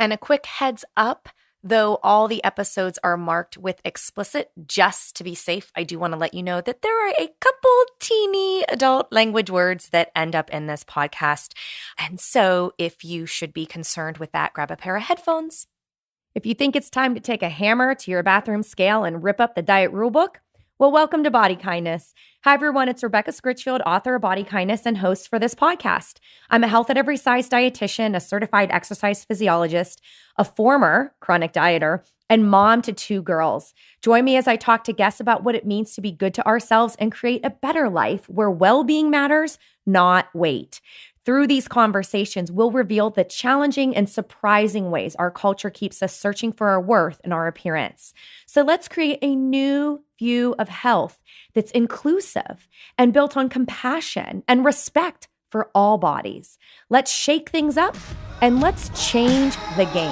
And a quick heads up, though all the episodes are marked with explicit, just to be safe, I do want to let you know that there are a couple teeny adult language words that end up in this podcast. And so if you should be concerned with that, grab a pair of headphones. If you think it's time to take a hammer to your bathroom scale and rip up the diet rulebook, well, welcome to Body Kindness. Hi, everyone. It's Rebecca Scritchfield, author of Body Kindness and host for this podcast. I'm a health at every size dietitian, a certified exercise physiologist, a former chronic dieter, and mom to 2 girls. Join me as I talk to guests about what it means to be good to ourselves and create a better life where well-being matters, not weight. Through these conversations, we'll reveal the challenging and surprising ways our culture keeps us searching for our worth and our appearance. So let's create a new view of health that's inclusive and built on compassion and respect for all bodies. Let's shake things up and let's change the game.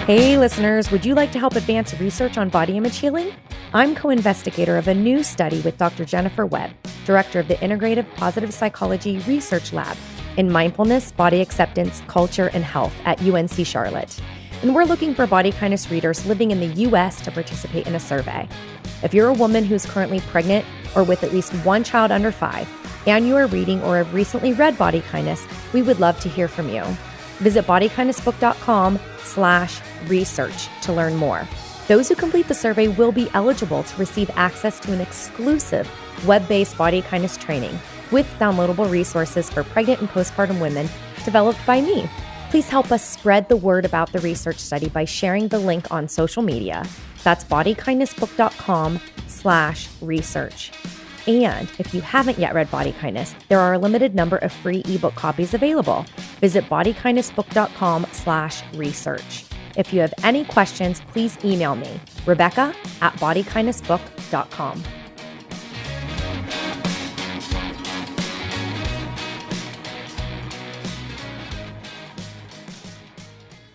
Hey listeners, would you like to help advance research on body image healing? I'm co-investigator of a new study with Dr. Jennifer Webb, director of the Integrative Positive Psychology Research Lab in Mindfulness, Body Acceptance, Culture, and Health at UNC Charlotte. And we're looking for Body Kindness readers living in the U.S. to participate in a survey. If you're a woman who's currently pregnant or with at least 1 child under 5, and you are reading or have recently read Body Kindness, we would love to hear from you. Visit bodykindnessbook.com/research to learn more. Those who complete the survey will be eligible to receive access to an exclusive web-based body kindness training with downloadable resources for pregnant and postpartum women developed by me. Please help us spread the word about the research study by sharing the link on social media. That's bodykindnessbook.com/research. And if you haven't yet read Body Kindness, there are a limited number of free ebook copies available. Visit bodykindnessbook.com/research. If you have any questions, please email me, Rebecca@bodykindnessbook.com.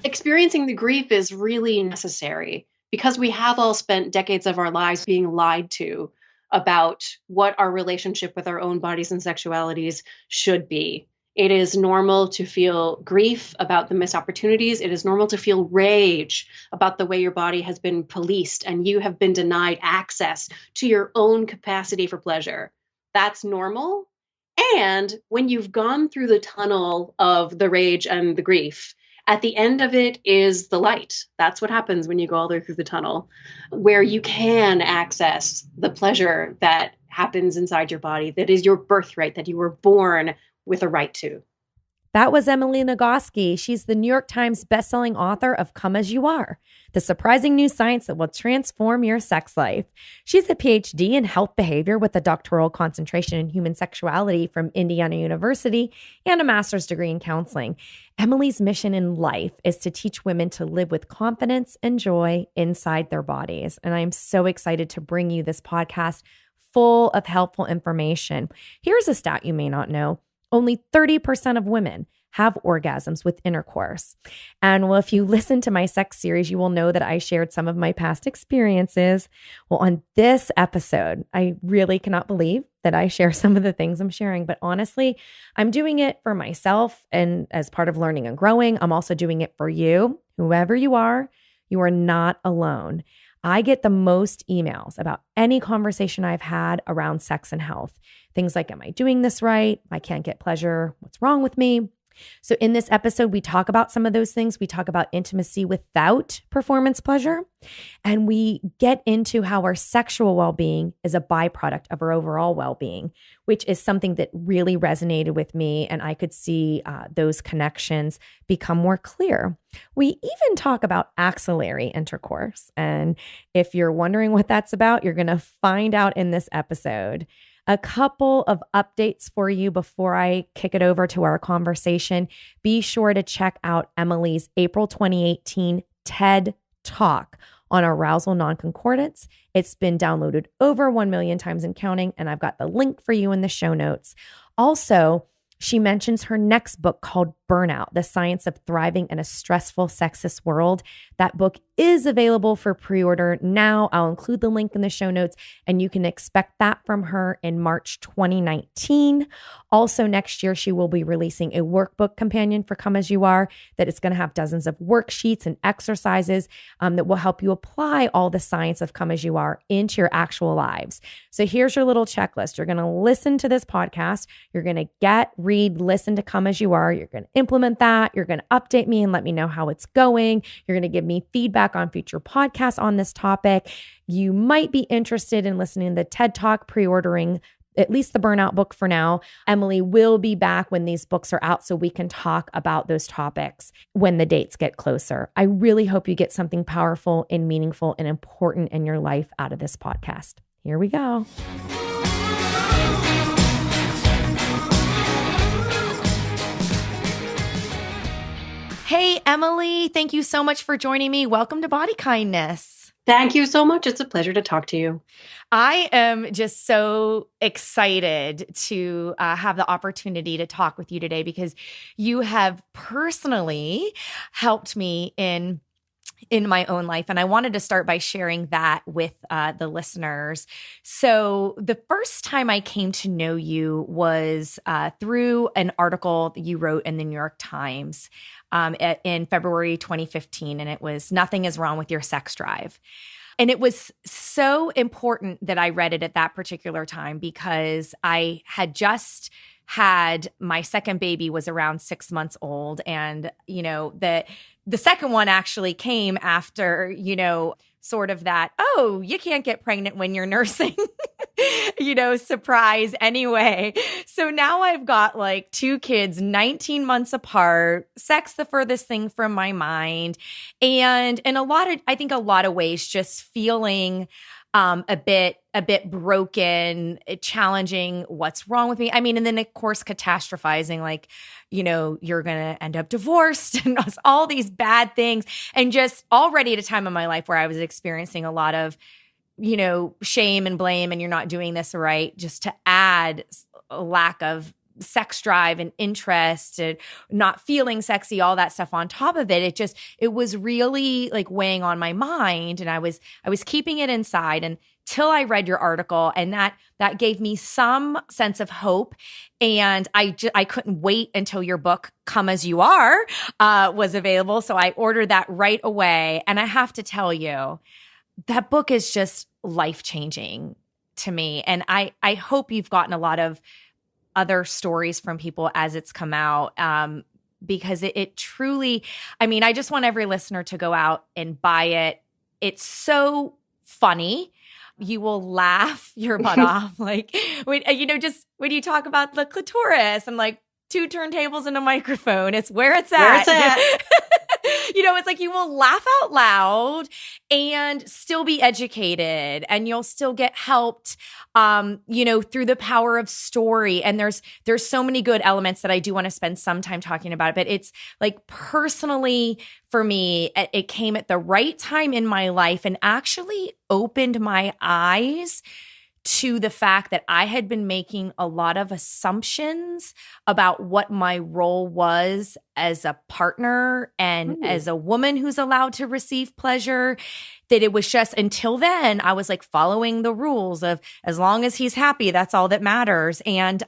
Experiencing the grief is really necessary because we have all spent decades of our lives being lied to about what our relationship with our own bodies and sexualities should be. It is normal to feel grief about the missed opportunities. It is normal to feel rage about the way your body has been policed and you have been denied access to your own capacity for pleasure. That's normal. And when you've gone through the tunnel of the rage and the grief, at the end of it is the light. That's what happens when you go all the way through the tunnel, where you can access the pleasure that happens inside your body, that is your birthright, that you were born with a right to. That was Emily Nagoski. She's the New York Times bestselling author of Come As You Are, the surprising new science that will transform your sex life. She's a PhD in health behavior with a doctoral concentration in human sexuality from Indiana University and a master's degree in counseling. Emily's mission in life is to teach women to live with confidence and joy inside their bodies. And I'm so excited to bring you this podcast full of helpful information. Here's a stat you may not know. Only 30% of women have orgasms with intercourse. And well, if you listen to my sex series, you will know that I shared some of my past experiences. Well, on this episode, I really cannot believe that I share some of the things I'm sharing. But honestly, I'm doing it for myself and as part of learning and growing. I'm also doing it for you. Whoever you are not alone. I get the most emails about any conversation I've had around sex and health. Things like, am I doing this right? I can't get pleasure. What's wrong with me? So in this episode, we talk about some of those things. We talk about intimacy without performance pleasure. And we get into how our sexual well-being is a byproduct of our overall well-being, which is something that really resonated with me. And I could see those connections become more clear. We even talk about axillary intercourse. And if you're wondering what that's about, you're going to find out in this episode. A couple of updates for you before I kick it over to our conversation. Be sure to check out Emily's April 2018 TED Talk on arousal non-concordance. It's been downloaded over 1 million times and counting, and I've got the link for you in the show notes. Also, she mentions her next book called Burnout, The Science of Thriving in a Stressful Sexist World. That book is available for pre-order now. I'll include the link in the show notes, and you can expect that from her in March 2019. Also, next year, she will be releasing a workbook companion for Come As You Are that is going to have dozens of worksheets and exercises that will help you apply all the science of Come As You Are into your actual lives. So here's your little checklist. You're going to listen to this podcast. You're going to listen to Come As You Are. You're going to implement that. You're going to update me and let me know how it's going. You're going to give me feedback on future podcasts on this topic. You might be interested in listening to the TED Talk, pre-ordering at least the Burnout book for now. Emily will be back when these books are out so we can talk about those topics when the dates get closer. I really hope you get something powerful and meaningful and important in your life out of this podcast. Here we go. Hey, Emily, thank you so much for joining me. Welcome to Body Kindness. Thank you so much. It's a pleasure to talk to you. I am just so excited to have the opportunity to talk with you today because you have personally helped me in my own life. And I wanted to start by sharing that with the listeners. So the first time I came to know you was through an article that you wrote in the New York Times in February 2015. And it was Nothing is Wrong with Your Sex Drive. And it was so important that I read it at that particular time because I had just had my second baby was around 6 months old. And, the second one actually came after, sort of that, oh, you can't get pregnant when you're nursing, surprise anyway. So now I've got like 2 kids, 19 months apart, sex the furthest thing from my mind. And in a lot of ways, just feeling a bit broken, challenging what's wrong with me. I mean, and then of course, catastrophizing, like, you're going to end up divorced and all these bad things. And just already at a time in my life where I was experiencing a lot of, shame and blame, and you're not doing this right, just to add a lack of sex drive and interest and not feeling sexy, all that stuff on top of it. It was really like weighing on my mind, and I was keeping it inside until I read your article, and that gave me some sense of hope. And I couldn't wait until your book Come As You Are was available. So I ordered that right away. And I have to tell you, that book is just life-changing to me. And I hope you've gotten a lot of other stories from people as it's come out, because it truly, I just want every listener to go out and buy it. It's so funny. You will laugh your butt off. Like, just when you talk about the clitoris and like 2 turntables and a microphone, it's where it's at. Where it's at. It's like you will laugh out loud and still be educated, and you'll still get helped, through the power of story. And there's so many good elements that I do want to spend some time talking about. But it's like personally for me, it came at the right time in my life and actually opened my eyes to the fact that I had been making a lot of assumptions about what my role was as a partner and as a woman who's allowed to receive pleasure, that it was just until then I was like following the rules of as long as he's happy, that's all that matters. And,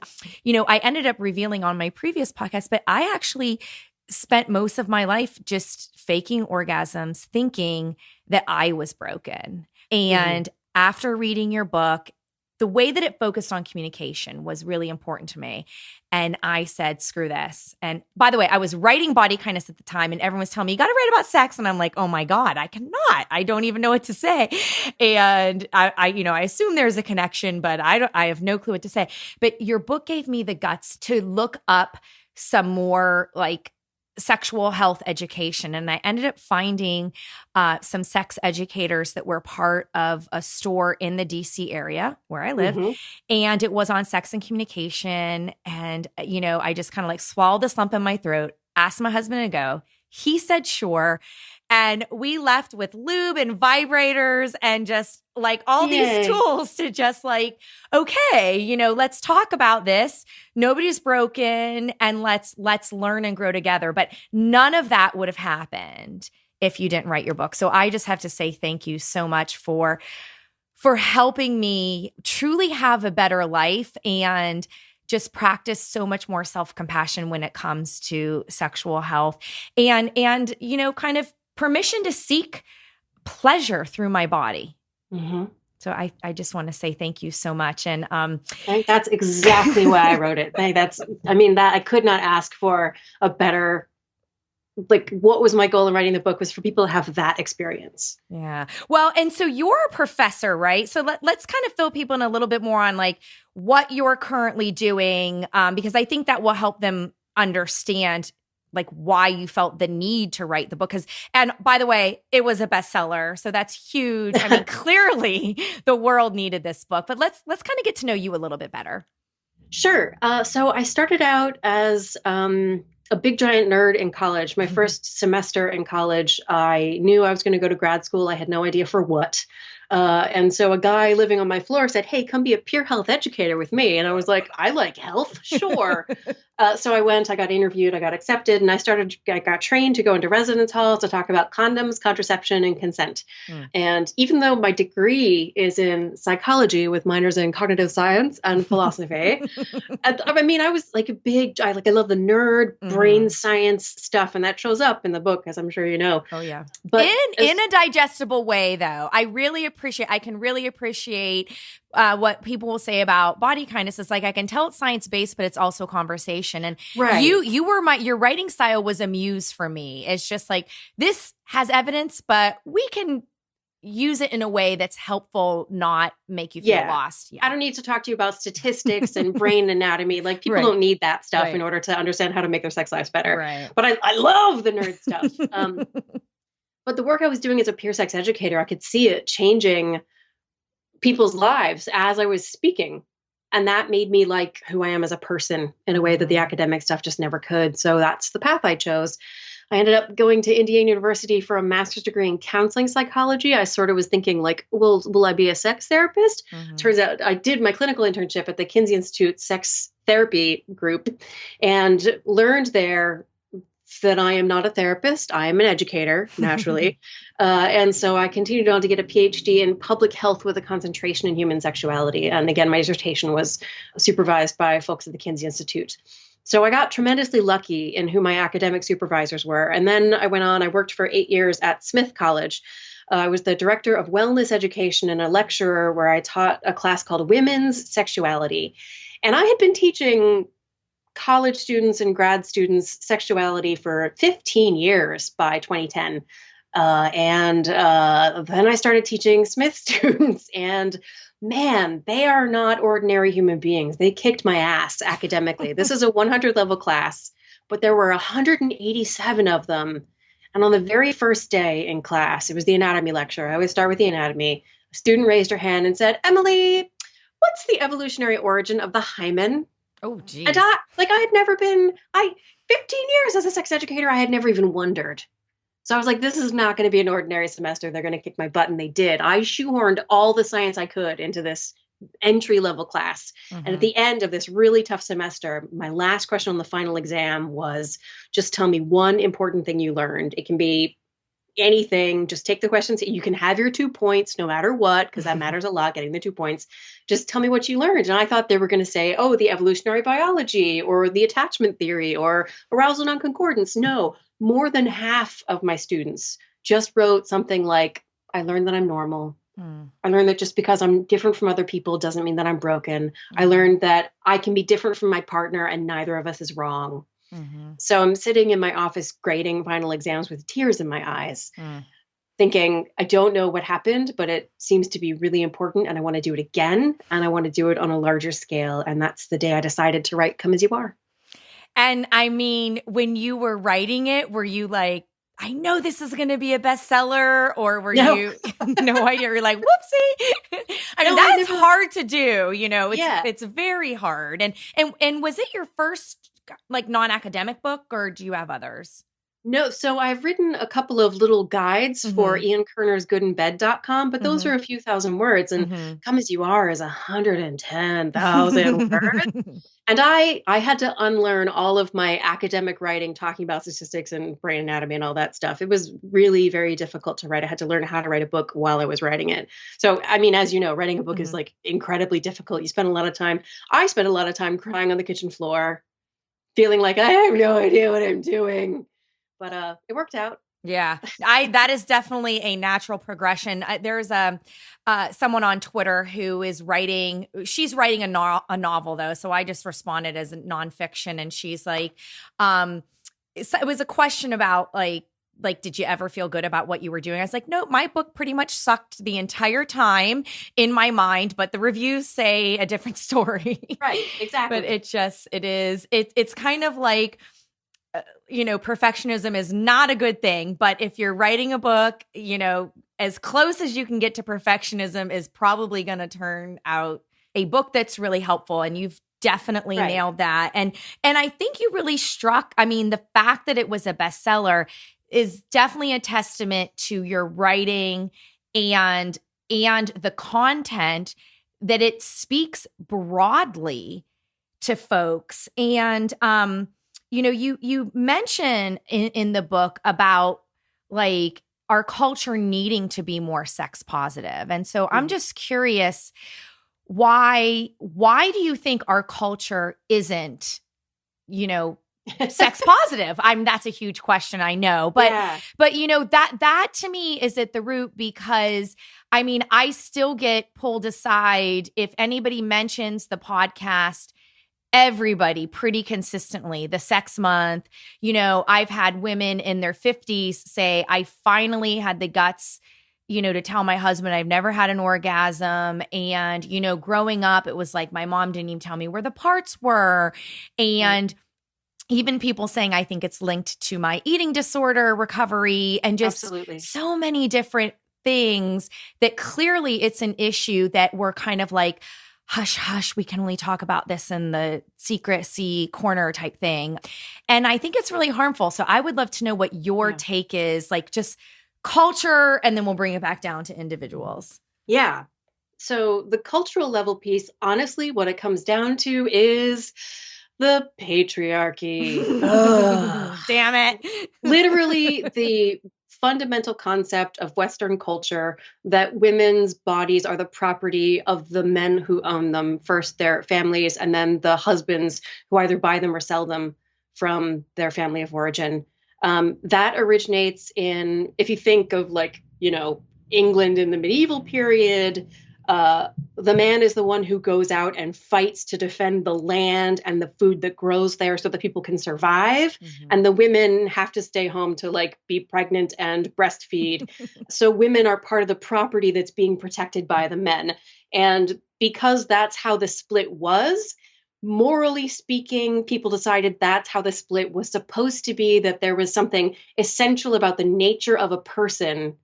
I ended up revealing on my previous podcast, but I actually spent most of my life just faking orgasms, thinking that I was broken. And after reading your book, the way that it focused on communication was really important to me. And I said, screw this. And by the way, I was writing Body Kindness at the time, and everyone was telling me, you got to write about sex. And I'm like, oh my God, I cannot. I don't even know what to say. And I assume there's a connection, but I have no clue what to say. But your book gave me the guts to look up some more like sexual health education. And I ended up finding some sex educators that were part of a store in the DC area where I live. And it was on sex and communication. And, I just kind of like swallowed this lump in my throat, asked my husband to go. He said, sure. And we left with lube and vibrators and just like all these tools to just like, okay, let's talk about this. Nobody's broken, and let's learn and grow together. But none of that would have happened if you didn't write your book. So I just have to say thank you so much for helping me truly have a better life and just practice so much more self-compassion when it comes to sexual health and kind of permission to seek pleasure through my body. Mm-hmm. So I just want to say thank you so much. And I think that's exactly why I wrote it. That I could not ask for a better, like, what was my goal in writing the book was for people to have that experience. Yeah. Well, and so you're a professor, right? So let's kind of fill people in a little bit more on like what you're currently doing, because I think that will help them understand like why you felt the need to write the book. And by the way, it was a bestseller. So that's huge. I mean, clearly the world needed this book, but let's kind of get to know you a little bit better. Sure. So I started out as a big giant nerd in college. My first semester in college, I knew I was going to go to grad school. I had no idea for what. And so a guy living on my floor said, "Hey, come be a peer health educator with me." And I was like, "I like health, sure." So I went, I got interviewed, I got accepted, and I got trained to go into residence halls to talk about condoms, contraception, and consent. And even though my degree is in psychology with minors in cognitive science and philosophy, I was like I love the nerd brain science stuff, and that shows up in the book, as I'm sure you know. Oh yeah. But in a digestible way, though. I can really appreciate what people will say about body kindness. It's like, I can tell it's science-based, but it's also conversation. And right. Your writing style was a muse for me. It's just like, this has evidence, but we can use it in a way that's helpful, not make you feel lost. Yeah. I don't need to talk to you about statistics and brain anatomy. Like, people don't need that stuff in order to understand how to make their sex lives better. Right. But I love the nerd stuff. But the work I was doing as a peer sex educator, I could see it changing people's lives as I was speaking. And that made me like who I am as a person in a way that the academic stuff just never could. So that's the path I chose. I ended up going to Indiana University for a master's degree in counseling psychology. I sort of was thinking like, will I be a sex therapist? Turns out I did my clinical internship at the Kinsey Institute sex therapy group and learned there that I am not a therapist. I am an educator, naturally. And so I continued on to get a PhD in public health with a concentration in human sexuality. And again, my dissertation was supervised by folks at the Kinsey Institute. So I got tremendously lucky in who my academic supervisors were. And then I went on, I worked for 8 years at Smith College. I was the director of wellness education and a lecturer where I taught a class called Women's Sexuality. And I had been teaching college students and grad students sexuality for 15 years by 2010. And then I started teaching Smith students, and man, they are not ordinary human beings. They kicked my ass academically. This is a 100 level class, but there were 187 of them. And on the very first day in class, it was the anatomy lecture. I always start with the anatomy. A student raised her hand and said, "Emily, what's the evolutionary origin of the hymen?" Oh, geez. And I had never been, 15 years as a sex educator, I had never even wondered. So I was like, this is not going to be an ordinary semester. They're going to kick my butt. And they did. I shoehorned all the science I could into this entry level class. And at the end of this really tough semester, my last question on the final exam was, just tell me one important thing you learned. It can be anything. Just take the questions. You can have your 2 points no matter what, because that matters a lot, getting the 2 points. Just tell me what you learned. And I thought they were going to say, oh, the evolutionary biology or the attachment theory or arousal non-concordance. No, more than half of my students just wrote something like, I learned that I'm normal. I learned that just because I'm different from other people doesn't mean that I'm broken. I learned that I can be different from my partner and neither of us is wrong. So I'm sitting in my office grading final exams with tears in my eyes, thinking, I don't know what happened, but it seems to be really important and I want to do it again. And I want to do it on a larger scale. And that's the day I decided to write Come As You Are. And I mean, when you were writing it, were you like, I know this is going to be a bestseller, or were you no idea? You're like, whoopsie. I mean, that's hard to do. It's very hard. And was it your first like non-academic book, or do you have others? No, so I've written a couple of little guides for Mm-hmm. Ian Kerner's goodandbed.com, but those Mm-hmm. are a few thousand words, and Mm-hmm. Come As You Are is 110,000 words. And I had to unlearn all of my academic writing talking about statistics and brain anatomy and all that stuff. It was really very difficult to write. I had to learn how to write a book while I was writing it. So, I mean, as you know, writing a book is Mm-hmm. like incredibly difficult. You spend a lot of time. I spent a lot of time crying on the kitchen floor, feeling like I have no idea what I'm doing. But it worked out. Yeah, that is definitely a natural progression. There's someone on Twitter who is writing. She's writing a novel though, so I just responded as a nonfiction, and she's like, it was a question about like, did you ever feel good about what you were doing? I was like, no, my book pretty much sucked the entire time in my mind, but the reviews say a different story. Right, exactly. But it's kind of like, perfectionism is not a good thing, but if you're writing a book, as close as you can get to perfectionism is probably going to turn out a book that's really helpful. And you've definitely Right. nailed that. And I think you really struck, I mean, the fact that it was a bestseller is definitely a testament to your writing and the content, that it speaks broadly to folks. And you mention in the book about like our culture needing to be more sex positive. And so I'm just curious, why do you think our culture isn't, sex positive? That's a huge question, I know. But Yeah. but that to me is at the root, because I mean, I still get pulled aside if anybody mentions the podcast. Everybody pretty consistently, the sex month, I've had women in their 50s say, I finally had the guts, to tell my husband I've never had an orgasm. And, growing up, it was like my mom didn't even tell me where the parts were. And even people saying, I think it's linked to my eating disorder recovery, and just Absolutely. so many different things that clearly it's an issue that we're kind of like, hush, hush, we can only talk about this in the secrecy corner type thing. And I think it's really harmful. So I would love to know what your take is, like just culture, and then we'll bring it back down to individuals. Yeah. So the cultural level piece, honestly, what it comes down to is the patriarchy. Damn it. Literally the fundamental concept of Western culture that women's bodies are the property of the men who own them, first their families, and then the husbands who either buy them or sell them from their family of origin. That originates in, if you think of England in the medieval period, the man is the one who goes out and fights to defend the land and the food that grows there so that people can survive. Mm-hmm. And the women have to stay home to be pregnant and breastfeed. So women are part of the property that's being protected by the men. And because that's how the split was, morally speaking, people decided that's how the split was supposed to be, that there was something essential about the nature of a person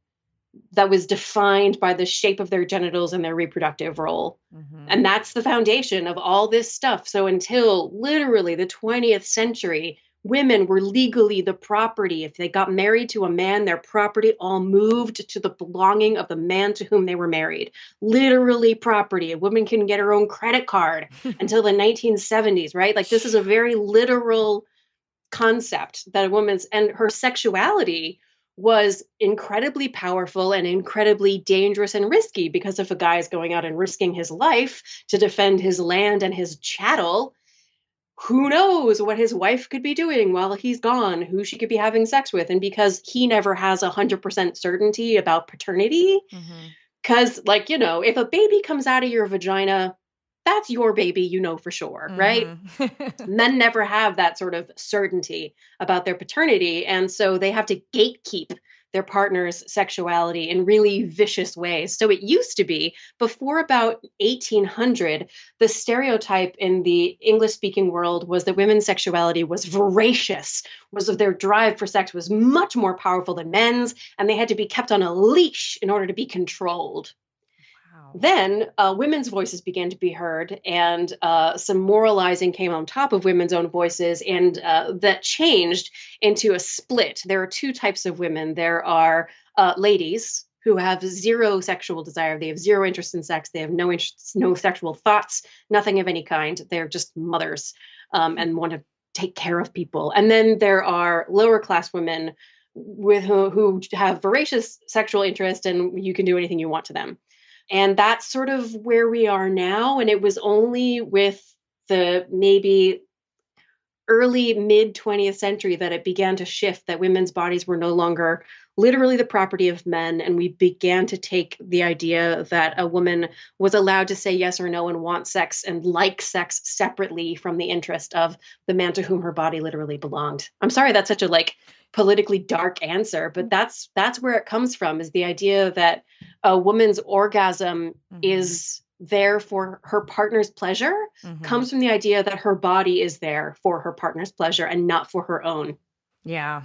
that was defined by the shape of their genitals and their reproductive role. Mm-hmm. And that's the foundation of all this stuff. So until literally the 20th century, women were legally the property. If they got married to a man, their property all moved to the belonging of the man to whom they were married. Literally property. A woman can get her own credit card until the 1970s, right? Like this is a very literal concept that a woman's, and her sexuality was incredibly powerful and incredibly dangerous and risky, because if a guy is going out and risking his life to defend his land and his chattel, who knows what his wife could be doing while he's gone, who she could be having sex with. And because he never has 100% certainty about paternity, because if a baby comes out of your vagina, that's your baby, for sure, right? Men never have that sort of certainty about their paternity. And so they have to gatekeep their partner's sexuality in really vicious ways. So it used to be, before about 1800, the stereotype in the English-speaking world was that women's sexuality was voracious, was that their drive for sex was much more powerful than men's, and they had to be kept on a leash in order to be controlled. Then women's voices began to be heard, and some moralizing came on top of women's own voices, and that changed into a split. There are two types of women. There are ladies who have zero sexual desire. They have zero interest in sex. They have no interest, no sexual thoughts, nothing of any kind. They're just mothers and want to take care of people. And then there are lower class women with who have voracious sexual interest, and you can do anything you want to them. And that's sort of where we are now. And it was only with the maybe early mid 20th century that it began to shift, that women's bodies were no longer literally the property of men. And we began to take the idea that a woman was allowed to say yes or no and want sex and like sex separately from the interest of the man to whom her body literally belonged. I'm sorry, that's such a politically dark answer, but that's where it comes from, is the idea that a woman's orgasm is there for her partner's pleasure, comes from the idea that her body is there for her partner's pleasure and not for her own. Yeah.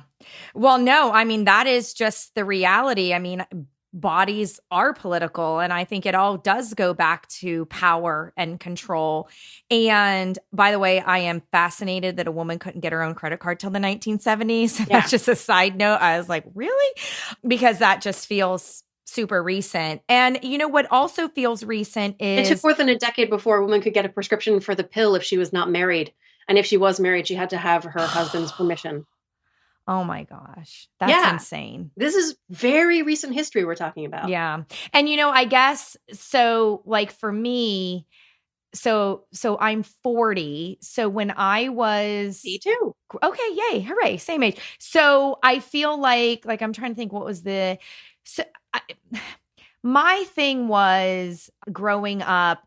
Well, no, I mean, that is just the reality. I mean, bodies are political, and I think it all does go back to power and control. And by the way, I am fascinated that a woman couldn't get her own credit card till the 1970s. Yeah. That's just a side note. I was like, really? Because that just feels super recent. And you know what also feels recent is it took more than a decade before a woman could get a prescription for the pill if she was not married. And if she was married, she had to have her husband's permission. Oh my gosh. That's insane. This is very recent history we're talking about. Yeah. And I guess so, for me, so I'm 40. So when I was Me too. Okay, yay, hooray, same age. So I feel like I'm trying to think what was my thing was growing up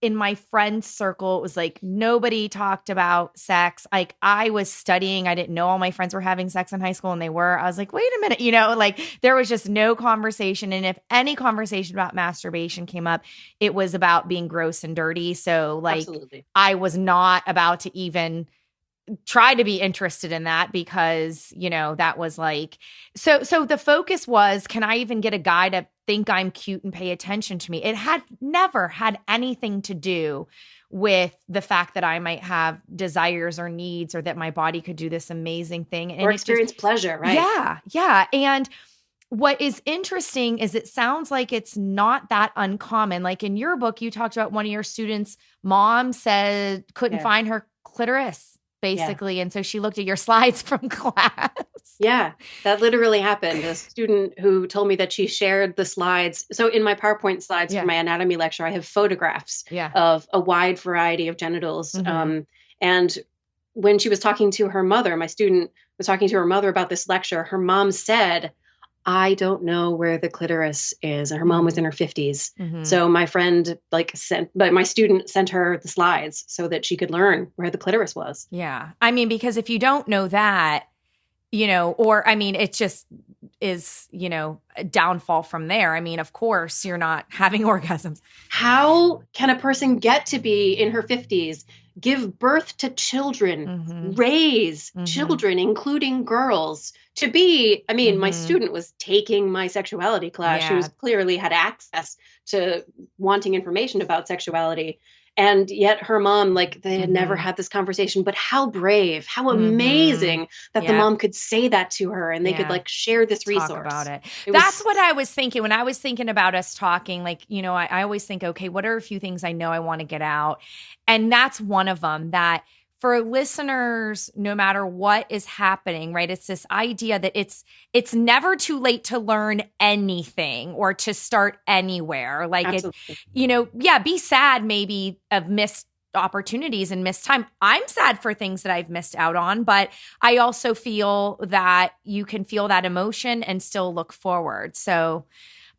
in my friend circle, it was nobody talked about sex. I was studying. I didn't know all my friends were having sex in high school, and they were. I was like, wait a minute, there was just no conversation. And if any conversation about masturbation came up, it was about being gross and dirty. So Absolutely. I was not about to even try to be interested in that, because, that was so the focus was, can I even get a guy to think I'm cute and pay attention to me? It had never had anything to do with the fact that I might have desires or needs, or that my body could do this amazing thing. And or experience pleasure, right? Yeah. Yeah. And what is interesting is it sounds like it's not that uncommon. In your book, you talked about one of your students' mom said couldn't find her clitoris, basically. Yeah. And so she looked at your slides from class. Yeah, that literally happened. A student who told me that she shared the slides. So in my PowerPoint slides for my anatomy lecture, I have photographs of a wide variety of genitals. And when she was talking to her mother, my student was talking to her mother about this lecture, her mom said, I don't know where the clitoris is. And her mom was in her 50s. So my friend my student sent her the slides so that she could learn where the clitoris was. Yeah. I mean, because if you don't know that, it just is, a downfall from there. I mean, of course, you're not having orgasms. How can a person get to be in her 50s, give birth to children, raise children, including girls, to be, my student was taking my sexuality class. She was clearly had access to wanting information about sexuality. And yet her mom, they had never had this conversation, but how brave, how amazing that the mom could say that to her, and they could share this resource. Talk about it. That's what I was thinking when I was thinking about us talking. I always think, okay, what are a few things I know I want to get out? And that's one of them, that for listeners, no matter what is happening, right? It's this idea that it's never too late to learn anything or to start anywhere. Be sad maybe of missed opportunities and missed time. I'm sad for things that I've missed out on, but I also feel that you can feel that emotion and still look forward. So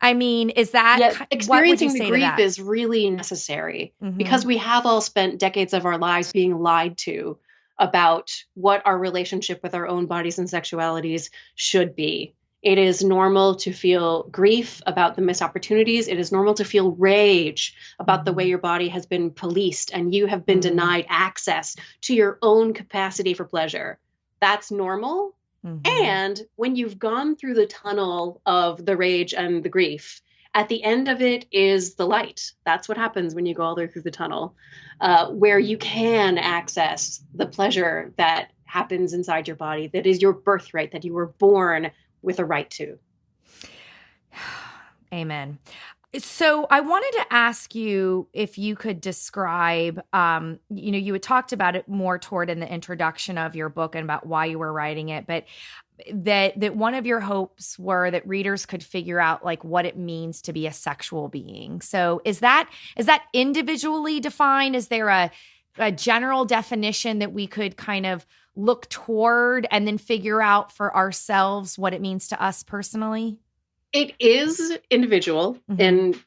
is that experiencing the grief is really necessary, because we have all spent decades of our lives being lied to about what our relationship with our own bodies and sexualities should be. It is normal to feel grief about the missed opportunities. It is normal to feel rage about the way your body has been policed and you have been denied access to your own capacity for pleasure. That's normal. And when you've gone through the tunnel of the rage and the grief, At the end of it is the light. That's what happens when you go all the way through the tunnel, where you can access the pleasure that happens inside your body, that is your birthright, that you were born with a right to. Amen. So I wanted to ask you if you could describe, you had talked about it more toward in the introduction of your book and about why you were writing it, but that one of your hopes were that readers could figure out like what it means to be a sexual being. So is that individually defined? Is there a general definition that we could kind of look toward and then figure out for ourselves what it means to us personally? It is individual and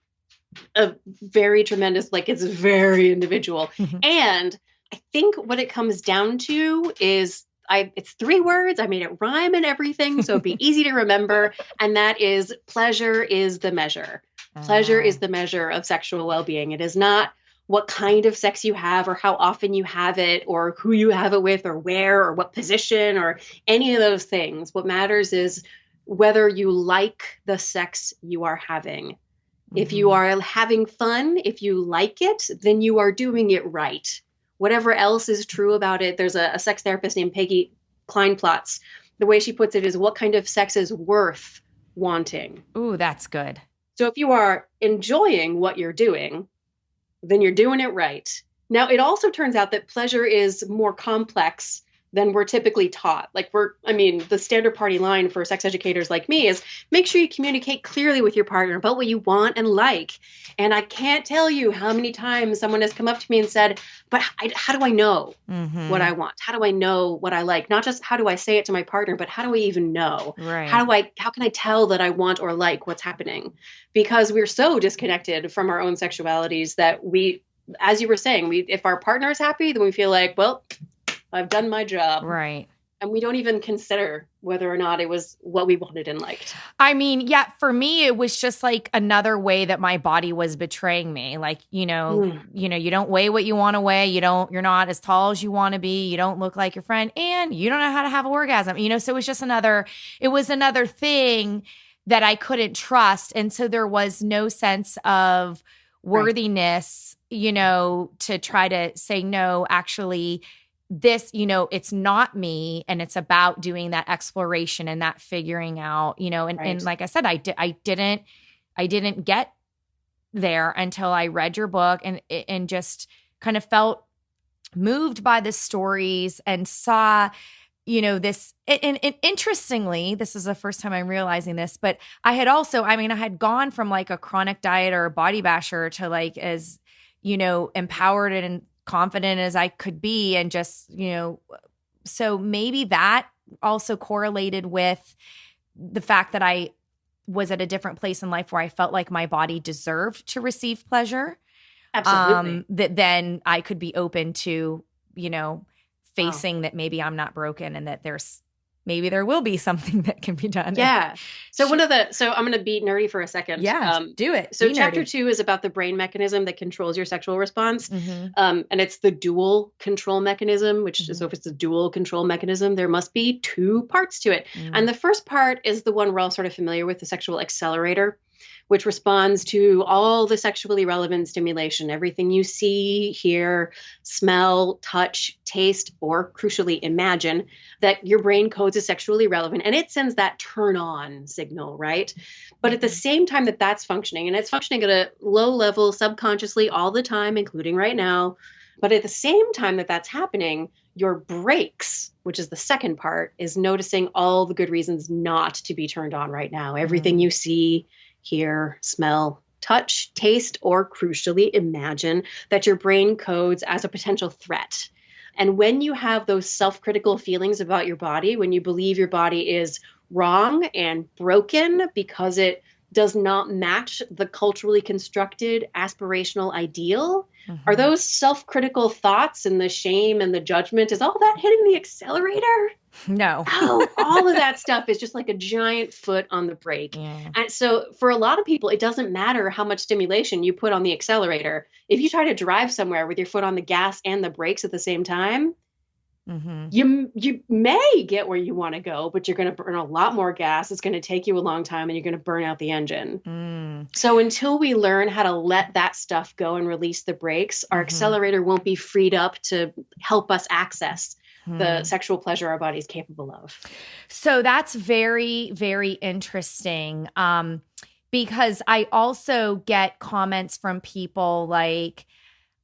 a very tremendous, it's very individual. And I think what it comes down to is it's 3 words. I made it rhyme and everything, so it'd be easy to remember. And that is pleasure is the measure. Pleasure is the measure of sexual well-being. It is not what kind of sex you have or how often you have it or who you have it with or where or what position or any of those things. What matters is whether you like the sex you are having. If you are having fun, if you like it, then you are doing it right. Whatever else is true about it, there's a sex therapist named Peggy Kleinplatz. The way she puts it is, what kind of sex is worth wanting? Ooh, that's good. So if you are enjoying what you're doing, then you're doing it right. Now, it also turns out that pleasure is more complex than we're typically taught. The standard party line for sex educators like me is make sure you communicate clearly with your partner about what you want and like. And I can't tell you how many times someone has come up to me and said, but how do I know what I want? How do I know what I like? Not just how do I say it to my partner, but how do I even know? Right. How can I tell that I want or like what's happening? Because we're so disconnected from our own sexualities that we, as you were saying, if our partner is happy, then we feel like, well, I've done my job. Right. And we don't even consider whether or not it was what we wanted and liked. I mean, yeah, for me, it was just like another way that my body was betraying me. Like, you don't weigh what you want to weigh. You're not as tall as you want to be. You don't look like your friend and you don't know how to have an orgasm, so it was just another thing that I couldn't trust. And so there was no sense of worthiness, to try to say, no, actually, this, it's not me, and it's about doing that exploration and that figuring out, and like I said, I didn't get there until I read your book and just kind of felt moved by the stories and saw, this, and interestingly, this is the first time I'm realizing this, but I had gone from like a chronic diet or a body basher to like as, empowered and confident as I could be. And just, so maybe that also correlated with the fact that I was at a different place in life where I felt like my body deserved to receive pleasure. Absolutely. That then I could be open to, facing that maybe I'm not broken and that maybe there will be something that can be done. Yeah. So I'm going to be nerdy for a second. Yeah, do it. So chapter 2 is about the brain mechanism that controls your sexual response. And it's the dual control mechanism, which is, so if it's a dual control mechanism, there must be 2 parts to it. And the first part is the one we're all sort of familiar with, the sexual accelerator, which responds to all the sexually relevant stimulation, everything you see, hear, smell, touch, taste, or crucially imagine, that your brain codes as sexually relevant. And it sends that turn on signal, right? But at the same time that that's functioning, and it's functioning at a low level subconsciously all the time, including right now, but at the same time that that's happening, your brakes, which is the second part, is noticing all the good reasons not to be turned on right now. Everything you see, hear, smell, touch, taste, or crucially imagine that your brain codes as a potential threat. And when you have those self-critical feelings about your body, when you believe your body is wrong and broken because it does not match the culturally constructed aspirational ideal, are those self-critical thoughts and the shame and the judgment, is all that hitting the accelerator? No. Oh, all of that stuff is just like a giant foot on the brake. Yeah. And so for a lot of people, it doesn't matter how much stimulation you put on the accelerator. If you try to drive somewhere with your foot on the gas and the brakes at the same time, You may get where you want to go, but you're going to burn a lot more gas. It's going to take you a long time and you're going to burn out the engine. So until we learn how to let that stuff go and release the brakes, our accelerator won't be freed up to help us access the sexual pleasure our body is capable of. So that's very, very interesting. Because I also get comments from people like,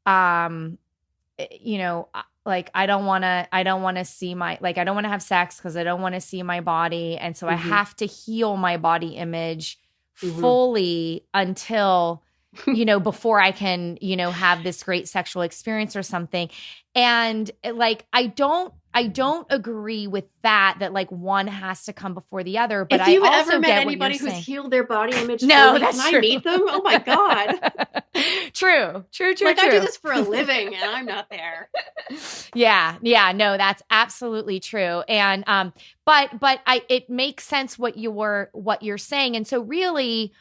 you know, like, I don't want to see my, like, I don't want to have sex because I don't want to see my body. And so I have to heal my body image fully until, you know, before I can, you know, have this great sexual experience or something. And like, I don't agree with that like one has to come before the other. But if you've I also ever met get anybody who's saying. healed their body image, no, fully, that's can true. I meet them? Oh my God. True. Like, I do this for a living and I'm not there. Yeah. No, that's absolutely true. And, but it makes sense what you're saying. And so really,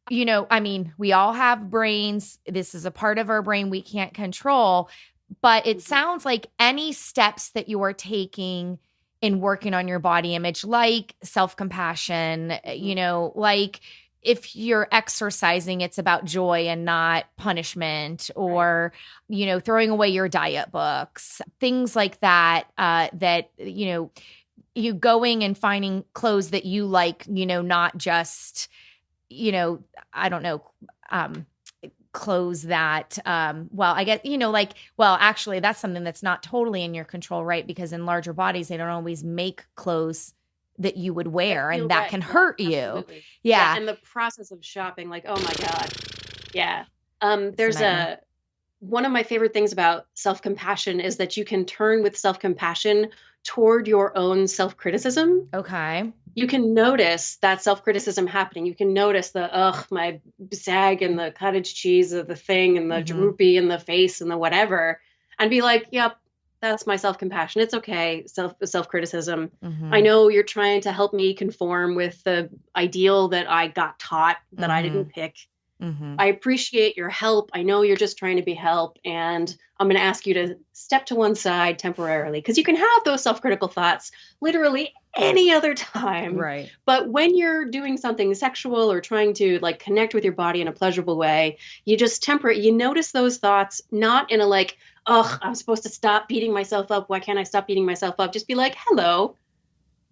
you know, I mean, we all have brains. This is a part of our brain we can't control, but it sounds like any steps that you are taking in working on your body image, like self-compassion, you know, like if you're exercising, it's about joy and not punishment, or, you know, throwing away your diet books, things like that, that, you know, you going and finding clothes that you like, you know, not just, you know, I don't know, clothes that, well, I guess, you know, like, well, actually that's something that's not totally in your control, right? Because in larger bodies, they don't always make clothes that you would wear and that can hurt you. Yeah. And the process of shopping, like, oh my God. Yeah. There's one of my favorite things about self-compassion is that you can turn with self-compassion toward your own self-criticism. Okay. You can notice that self-criticism happening. You can notice my sag and the cottage cheese of the thing and the droopy and the face and the whatever, and be like, yep, that's my self-compassion. It's okay. Self-criticism. I know you're trying to help me conform with the ideal that I got taught that I didn't pick. I appreciate your help. I know you're just trying to be help. And I'm going to ask you to step to one side temporarily, because you can have those self-critical thoughts literally any other time. Right. But when you're doing something sexual or trying to like connect with your body in a pleasurable way, you just temper it. You notice those thoughts, not in a like, oh, I'm supposed to stop beating myself up. Why can't I stop beating myself up? Just be like, hello,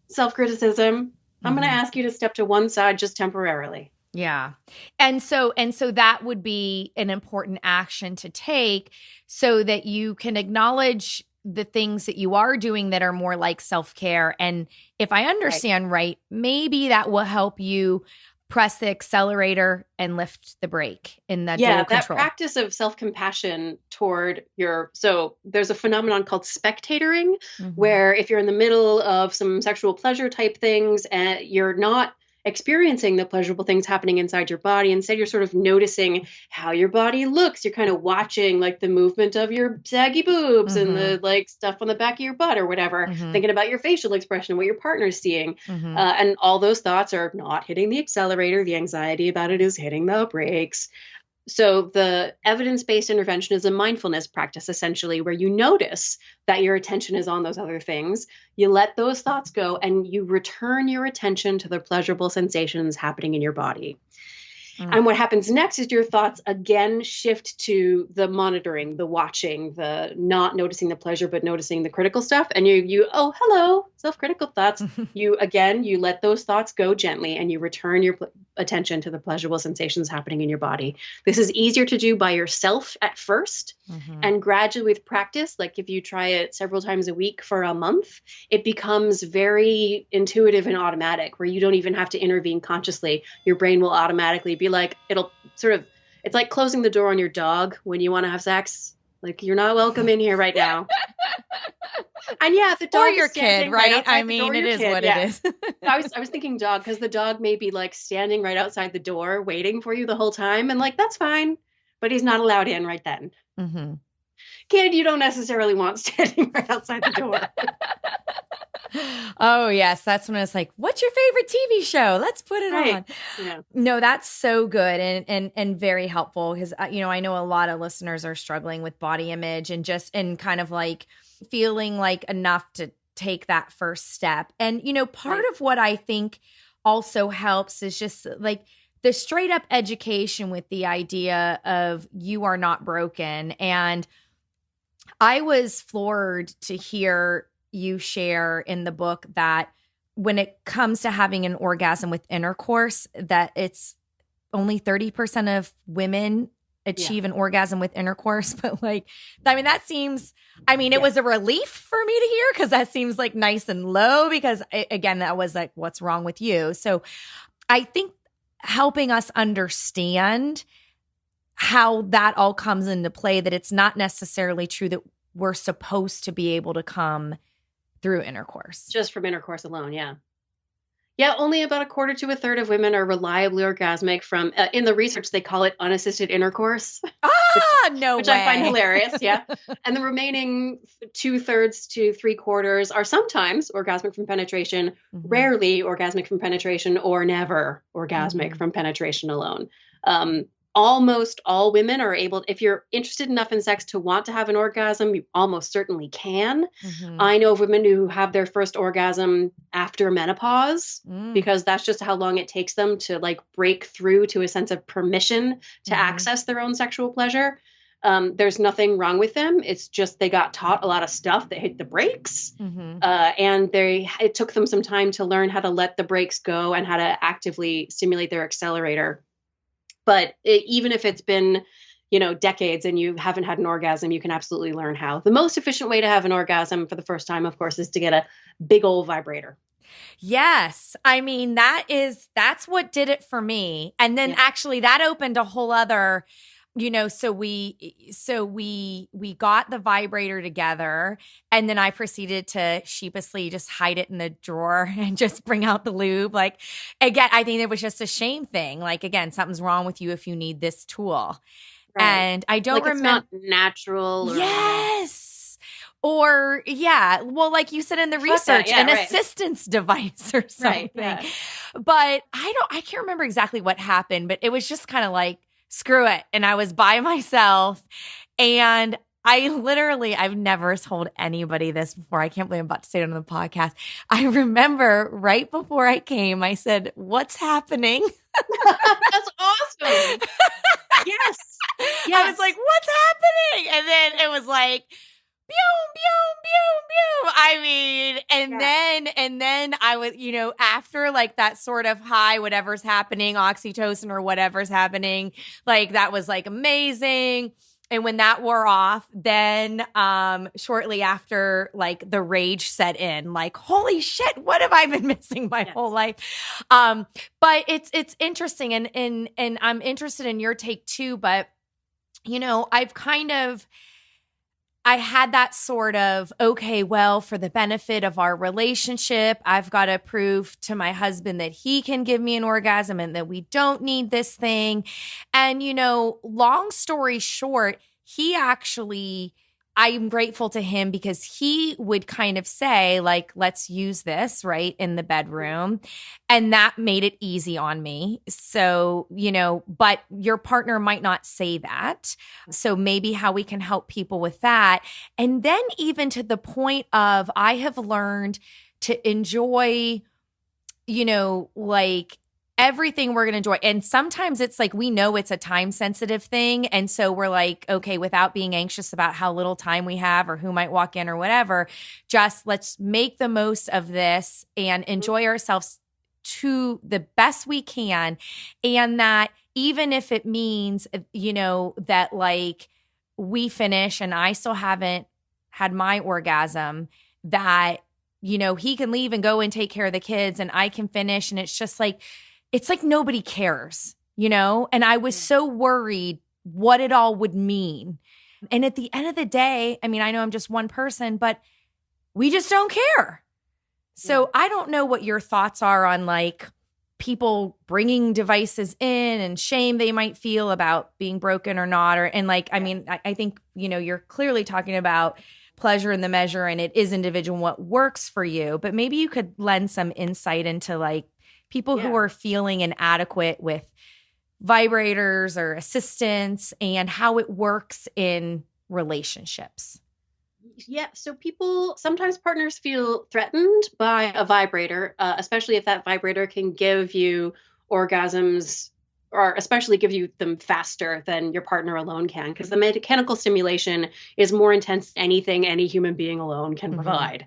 self-criticism. I'm going to ask you to step to one side just temporarily. Yeah. And so that would be an important action to take so that you can acknowledge the things that you are doing that are more like self-care. And if I understand right, maybe that will help you press the accelerator and lift the brake in that dual control. That practice of self-compassion toward so there's a phenomenon called spectatoring, where if you're in the middle of some sexual pleasure type things and you're not experiencing the pleasurable things happening inside your body. Instead, you're sort of noticing how your body looks. You're kind of watching like the movement of your saggy boobs and the like stuff on the back of your butt or whatever, thinking about your facial expression, what your partner's seeing. And all those thoughts are not hitting the accelerator. The anxiety about it is hitting the brakes. So the evidence-based intervention is a mindfulness practice, essentially, where you notice that your attention is on those other things. You let those thoughts go and you return your attention to the pleasurable sensations happening in your body. And what happens next is your thoughts again shift to the monitoring, the watching, the not noticing the pleasure, but noticing the critical stuff. And you oh, hello, self-critical thoughts. You let those thoughts go gently and you return your attention to the pleasurable sensations happening in your body. This is easier to do by yourself at first, and gradually with practice, like if you try it several times a week for a month, it becomes very intuitive and automatic, where you don't even have to intervene consciously. Your brain will automatically be like, it's like closing the door on your dog when you want to have sex. Like, you're not welcome in here right now. And the dog or your kid, right? I mean, it is what it is. I was thinking dog, because the dog may be like standing right outside the door waiting for you the whole time, and like that's fine, but he's not allowed in right then. Kid, you don't necessarily want standing right outside the door. Oh, yes. That's when it's like, what's your favorite TV show? Let's put it on. Yeah. No, that's so good and very helpful because, I know a lot of listeners are struggling with body image and kind of like feeling like enough to take that first step. And, part of what I think also helps is just like the straight up education with the idea of you are not broken. And I was floored to hear you share in the book that when it comes to having an orgasm with intercourse, that it's only 30% of women achieve an orgasm with intercourse. But that seems, it was a relief for me to hear because that seems like nice and low because again, that was like, what's wrong with you? So I think helping us understand how that all comes into play, that it's not necessarily true that we're supposed to be able to come through intercourse. Just from intercourse alone, yeah. Yeah, only about a quarter to a third of women are reliably orgasmic from, in the research, they call it unassisted intercourse. Which I find hilarious, yeah. And the remaining 2/3 to 3/4 are sometimes orgasmic from penetration, rarely orgasmic from penetration, or never orgasmic from penetration alone. Almost all women are able, if you're interested enough in sex to want to have an orgasm, you almost certainly can. I know of women who have their first orgasm after menopause because that's just how long it takes them to like break through to a sense of permission to access their own sexual pleasure. There's nothing wrong with them. It's just they got taught a lot of stuff that hit the brakes, and it took them some time to learn how to let the brakes go and how to actively stimulate their accelerator. But even if it's been, decades and you haven't had an orgasm, you can absolutely learn how. The most efficient way to have an orgasm for the first time, of course, is to get a big old vibrator. Yes. That's what did it for me. And then actually that opened a whole other, so we got the vibrator together and then I proceeded to sheepishly just hide it in the drawer and just bring out the lube. Like, again, I think it was just a shame thing. Like, again, something's wrong with you if you need this tool. Right. And I don't remember. It's not natural. Yes. Or well, like you said in the research, an assistance device or something. Right, But I can't remember exactly what happened, but it was just kind of like, screw it. And I was by myself and I've never told anybody this before. I can't believe I'm about to say it on the podcast. I remember right before I came, I said, "What's happening?" That's awesome. Yes. I was like, "What's happening?" And then it was like, boom, boom, boom, boom. And then I was, after like that sort of high, whatever's happening, oxytocin or whatever's happening, like that was like amazing. And when that wore off, then shortly after, like the rage set in, like, holy shit, what have I been missing my whole life? But it's interesting and I'm interested in your take too, but I had that sort of, okay, well, for the benefit of our relationship, I've got to prove to my husband that he can give me an orgasm and that we don't need this thing. And, long story short, I'm grateful to him because he would kind of say, like, let's use this right in the bedroom. And that made it easy on me. So, but your partner might not say that. So maybe how we can help people with that. And then even to the point of, I have learned to enjoy, like everything we're going to enjoy. And sometimes it's like, we know it's a time sensitive thing. And so we're like, okay, without being anxious about how little time we have or who might walk in or whatever, just let's make the most of this and enjoy ourselves to the best we can. And that even if it means, that like we finish and I still haven't had my orgasm, that, he can leave and go and take care of the kids and I can finish. And it's just like, it's like nobody cares, And I was so worried what it all would mean. And at the end of the day, I know I'm just one person, but we just don't care. So I don't know what your thoughts are on like people bringing devices in and shame they might feel about being broken or not. I think, you're clearly talking about pleasure in the measure and it is individual what works for you. But maybe you could lend some insight into like people who are feeling inadequate with vibrators or assistants and how it works in relationships. Yeah. So sometimes partners feel threatened by a vibrator, especially if that vibrator can give you orgasms or especially give you them faster than your partner alone can, because the mechanical stimulation is more intense than anything any human being alone can provide.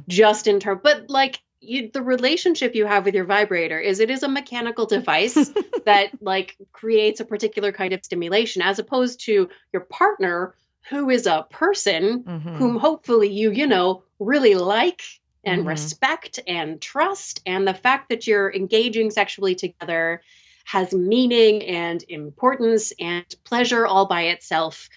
Just in terms, but like the relationship you have with your vibrator it is a mechanical device that like creates a particular kind of stimulation, as opposed to your partner, who is a person whom hopefully you really like and respect and trust. And the fact that you're engaging sexually together has meaning and importance and pleasure all by itself.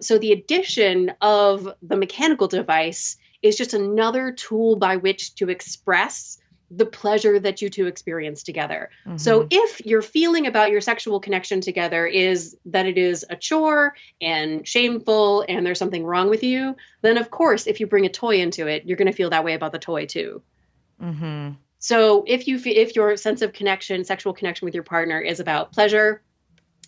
So the addition of the mechanical device is just another tool by which to express the pleasure that you two experience together. So if your feeling about your sexual connection together is that it is a chore and shameful and there's something wrong with you, then of course, if you bring a toy into it, you're going to feel that way about the toy too. So if your sense of connection, sexual connection with your partner is about pleasure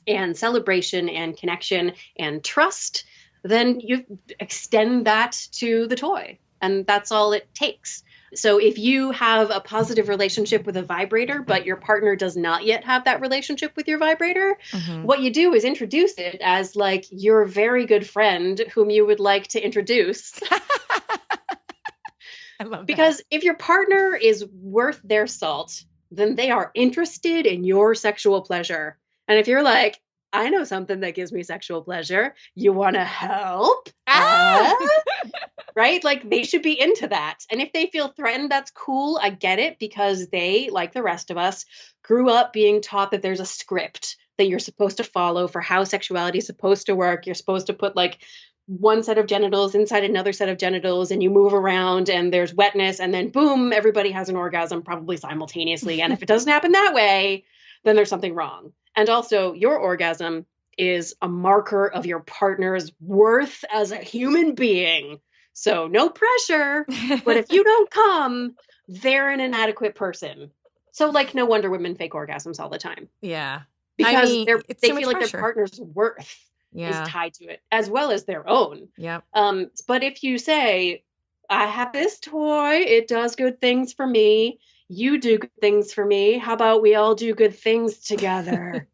and celebration and connection and trust, then you extend that to the toy. And that's all it takes. So if you have a positive relationship with a vibrator, but your partner does not yet have that relationship with your vibrator, what you do is introduce it as like your very good friend whom you would like to introduce. I love that. Because if your partner is worth their salt, then they are interested in your sexual pleasure. And if you're like, I know something that gives me sexual pleasure, you want to help? Right? Like they should be into that. And if they feel threatened, that's cool. I get it, because they, like the rest of us, grew up being taught that there's a script that you're supposed to follow for how sexuality is supposed to work. You're supposed to put like one set of genitals inside another set of genitals and you move around and there's wetness and then boom, everybody has an orgasm probably simultaneously. And if it doesn't happen that way, then there's something wrong. And also your orgasm is a marker of your partner's worth as a human being. So no pressure, but if you don't come, they're an inadequate person. So like no wonder women fake orgasms all the time. Yeah. Because they so feel like pressure. their partner's worth is tied to it, as well as their own. Yeah. But if you say, I have this toy, it does good things for me, you do good things for me, how about we all do good things together?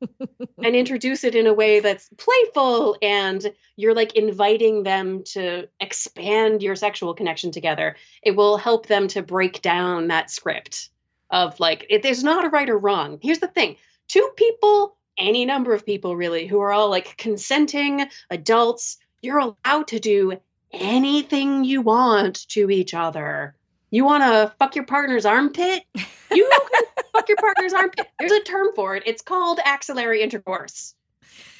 And introduce it in a way that's playful and you're like inviting them to expand your sexual connection together. It will help them to break down that script of like, there's not a right or wrong. Here's the thing. Two people, any number of people really, who are all like consenting adults, you're allowed to do anything you want to each other. You want to fuck your partner's armpit? You can fuck your partner's armpit. There's a term for it. It's called axillary intercourse.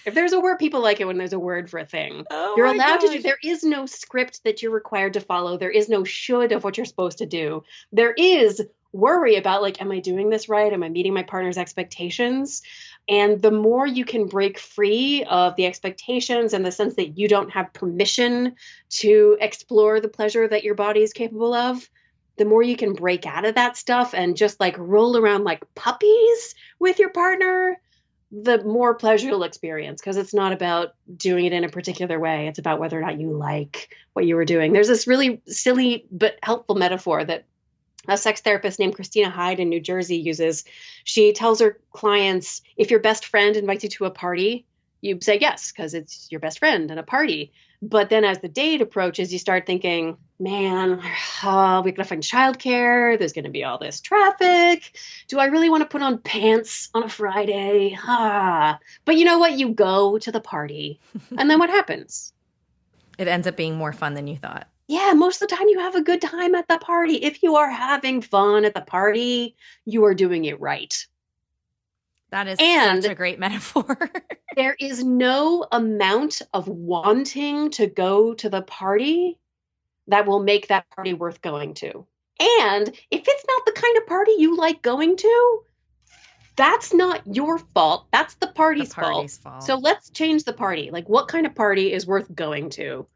If there's a word, people like it when there's a word for a thing. You're allowed to do. There is no script that you're required to follow. There is no should of what you're supposed to do. There is worry about like, am I doing this right? Am I meeting my partner's expectations? And the more you can break free of the expectations and the sense that you don't have permission to explore the pleasure that your body is capable of, the more you can break out of that stuff and just like roll around like puppies with your partner, the more pleasure you'll experience, because it's not about doing it in a particular way. It's about whether or not you like what you were doing. There's this really silly but helpful metaphor that a sex therapist named Christina Hyde in New Jersey uses. She tells her clients, if your best friend invites you to a party, you say yes, because it's your best friend and a party. But then as the date approaches, you start thinking, man, we got to find childcare. There's going to be all this traffic. Do I really want to put on pants on a Friday? But you know what? You go to the party. And then what happens? It ends up being more fun than you thought. Yeah, most of the time you have a good time at the party. If you are having fun at the party, you are doing it right. That is such a great metaphor. There is no amount of wanting to go to the party that will make that party worth going to. And if it's not the kind of party you like going to, that's not your fault. That's the party's fault. So let's change the party. Like, what kind of party is worth going to?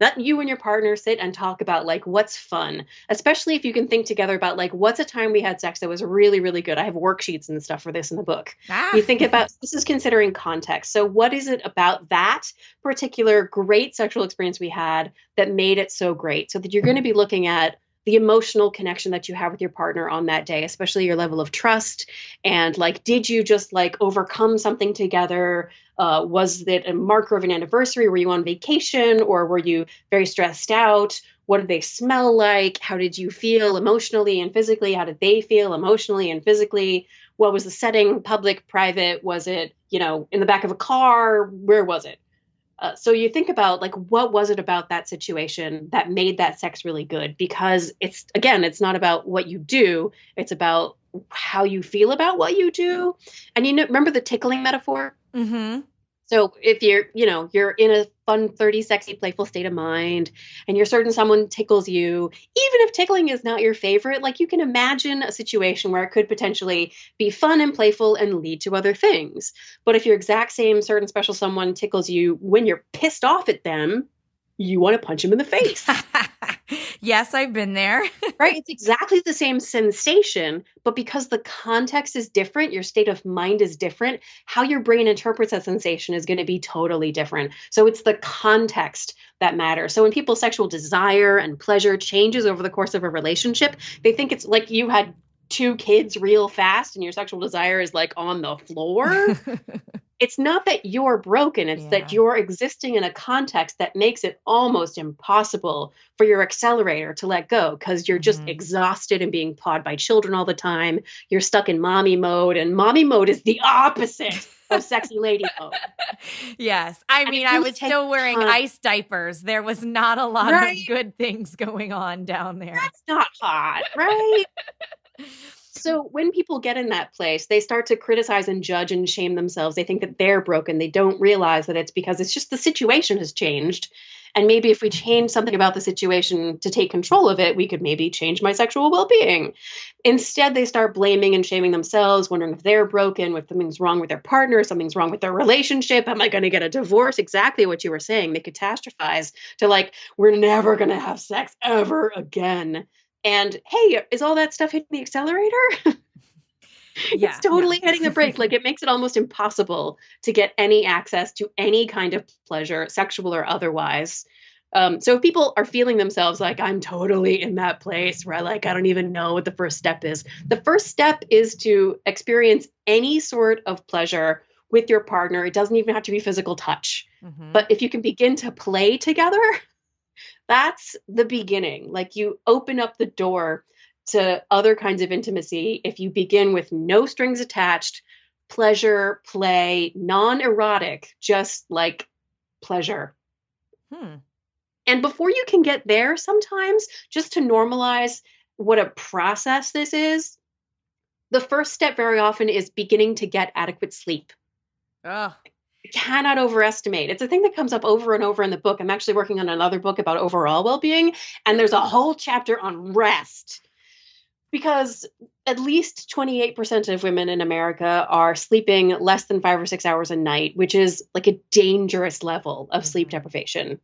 Let you and your partner sit and talk about like what's fun, especially if you can think together about like what's a time we had sex that was really, really good. I have worksheets and stuff for this in the book. You think about, this is considering context. So what is it about that particular great sexual experience we had that made it so great? So that you're going to be looking at the emotional connection that you have with your partner on that day, especially your level of trust. And like, did you just like overcome something together? Was it a marker of an anniversary? Were you on vacation, or were you very stressed out? What did they smell like? How did you feel emotionally and physically? How did they feel emotionally and physically? What was the setting? Public, private? Was it, in the back of a car? Where was it? So you think about like, what was it about that situation that made that sex really good? Because it's not about what you do. It's about how you feel about what you do. And remember the tickling metaphor? Mm-hmm. So if you're in a fun, 30, sexy, playful state of mind and you're certain someone tickles you, even if tickling is not your favorite, like you can imagine a situation where it could potentially be fun and playful and lead to other things. But if your exact same certain special someone tickles you when you're pissed off at them, you want to punch them in the face. Yes, I've been there. Right? It's exactly the same sensation, but because the context is different, your state of mind is different, how your brain interprets that sensation is going to be totally different. So it's the context that matters. So when people's sexual desire and pleasure changes over the course of a relationship, they think it's like you had 2 kids real fast and your sexual desire is like on the floor. It's not that you're broken. It's that you're existing in a context that makes it almost impossible for your accelerator to let go because you're just exhausted and being pawed by children all the time. You're stuck in mommy mode, and mommy mode is the opposite of sexy lady mode. Yes. I mean, I was still wearing ice diapers. There was not a lot of good things going on down there. That's not hot, right? So when people get in that place, they start to criticize and judge and shame themselves. They think that they're broken. They don't realize that it's because it's just the situation has changed. And maybe if we change something about the situation to take control of it, we could maybe change my sexual well-being. Instead, they start blaming and shaming themselves, wondering if they're broken, if something's wrong with their partner, something's wrong with their relationship. Am I going to get a divorce? Exactly what you were saying. They catastrophize to like, we're never going to have sex ever again. And hey, is all that stuff hitting the accelerator? It's totally hitting the brake. Like it makes it almost impossible to get any access to any kind of pleasure, sexual or otherwise. So if people are feeling themselves like, I'm totally in that place where I don't even know what the first step is. The first step is to experience any sort of pleasure with your partner. It doesn't even have to be physical touch. Mm-hmm. But if you can begin to play together, that's the beginning. Like you open up the door to other kinds of intimacy if you begin with no strings attached, pleasure, play, non-erotic, just like pleasure. And before you can get there, sometimes just to normalize what a process this is, the first step very often is beginning to get adequate sleep. Cannot overestimate. It's a thing that comes up over and over in the book. I'm actually working on another book about overall well-being, and there's a whole chapter on rest because at least 28% of women in America are sleeping less than 5 or 6 hours a night, which is like a dangerous level of sleep deprivation.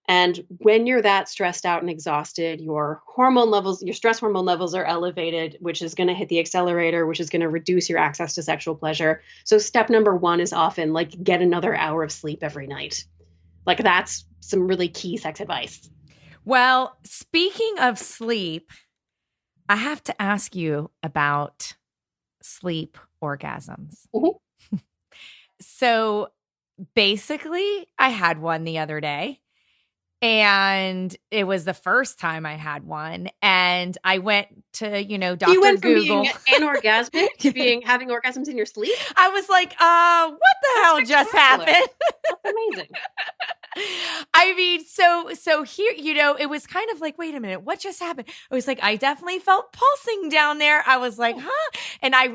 And when you're that stressed out and exhausted, your hormone levels, your stress hormone levels are elevated, which is going to hit the accelerator, which is going to reduce your access to sexual pleasure. So step number 1 is often like get another hour of sleep every night. Like that's some really key sex advice. Well, speaking of sleep, I have to ask you about sleep orgasms. Mm-hmm. So basically, I had one the other day. And it was the first time I had one. And I went to, Dr. You went from Google. being anorgasmic to having orgasms in your sleep? I was like, what the hell just happened? That's amazing. I mean, so here, it was kind of like, wait a minute, what just happened? I was like, I definitely felt pulsing down there. I was like, huh? And I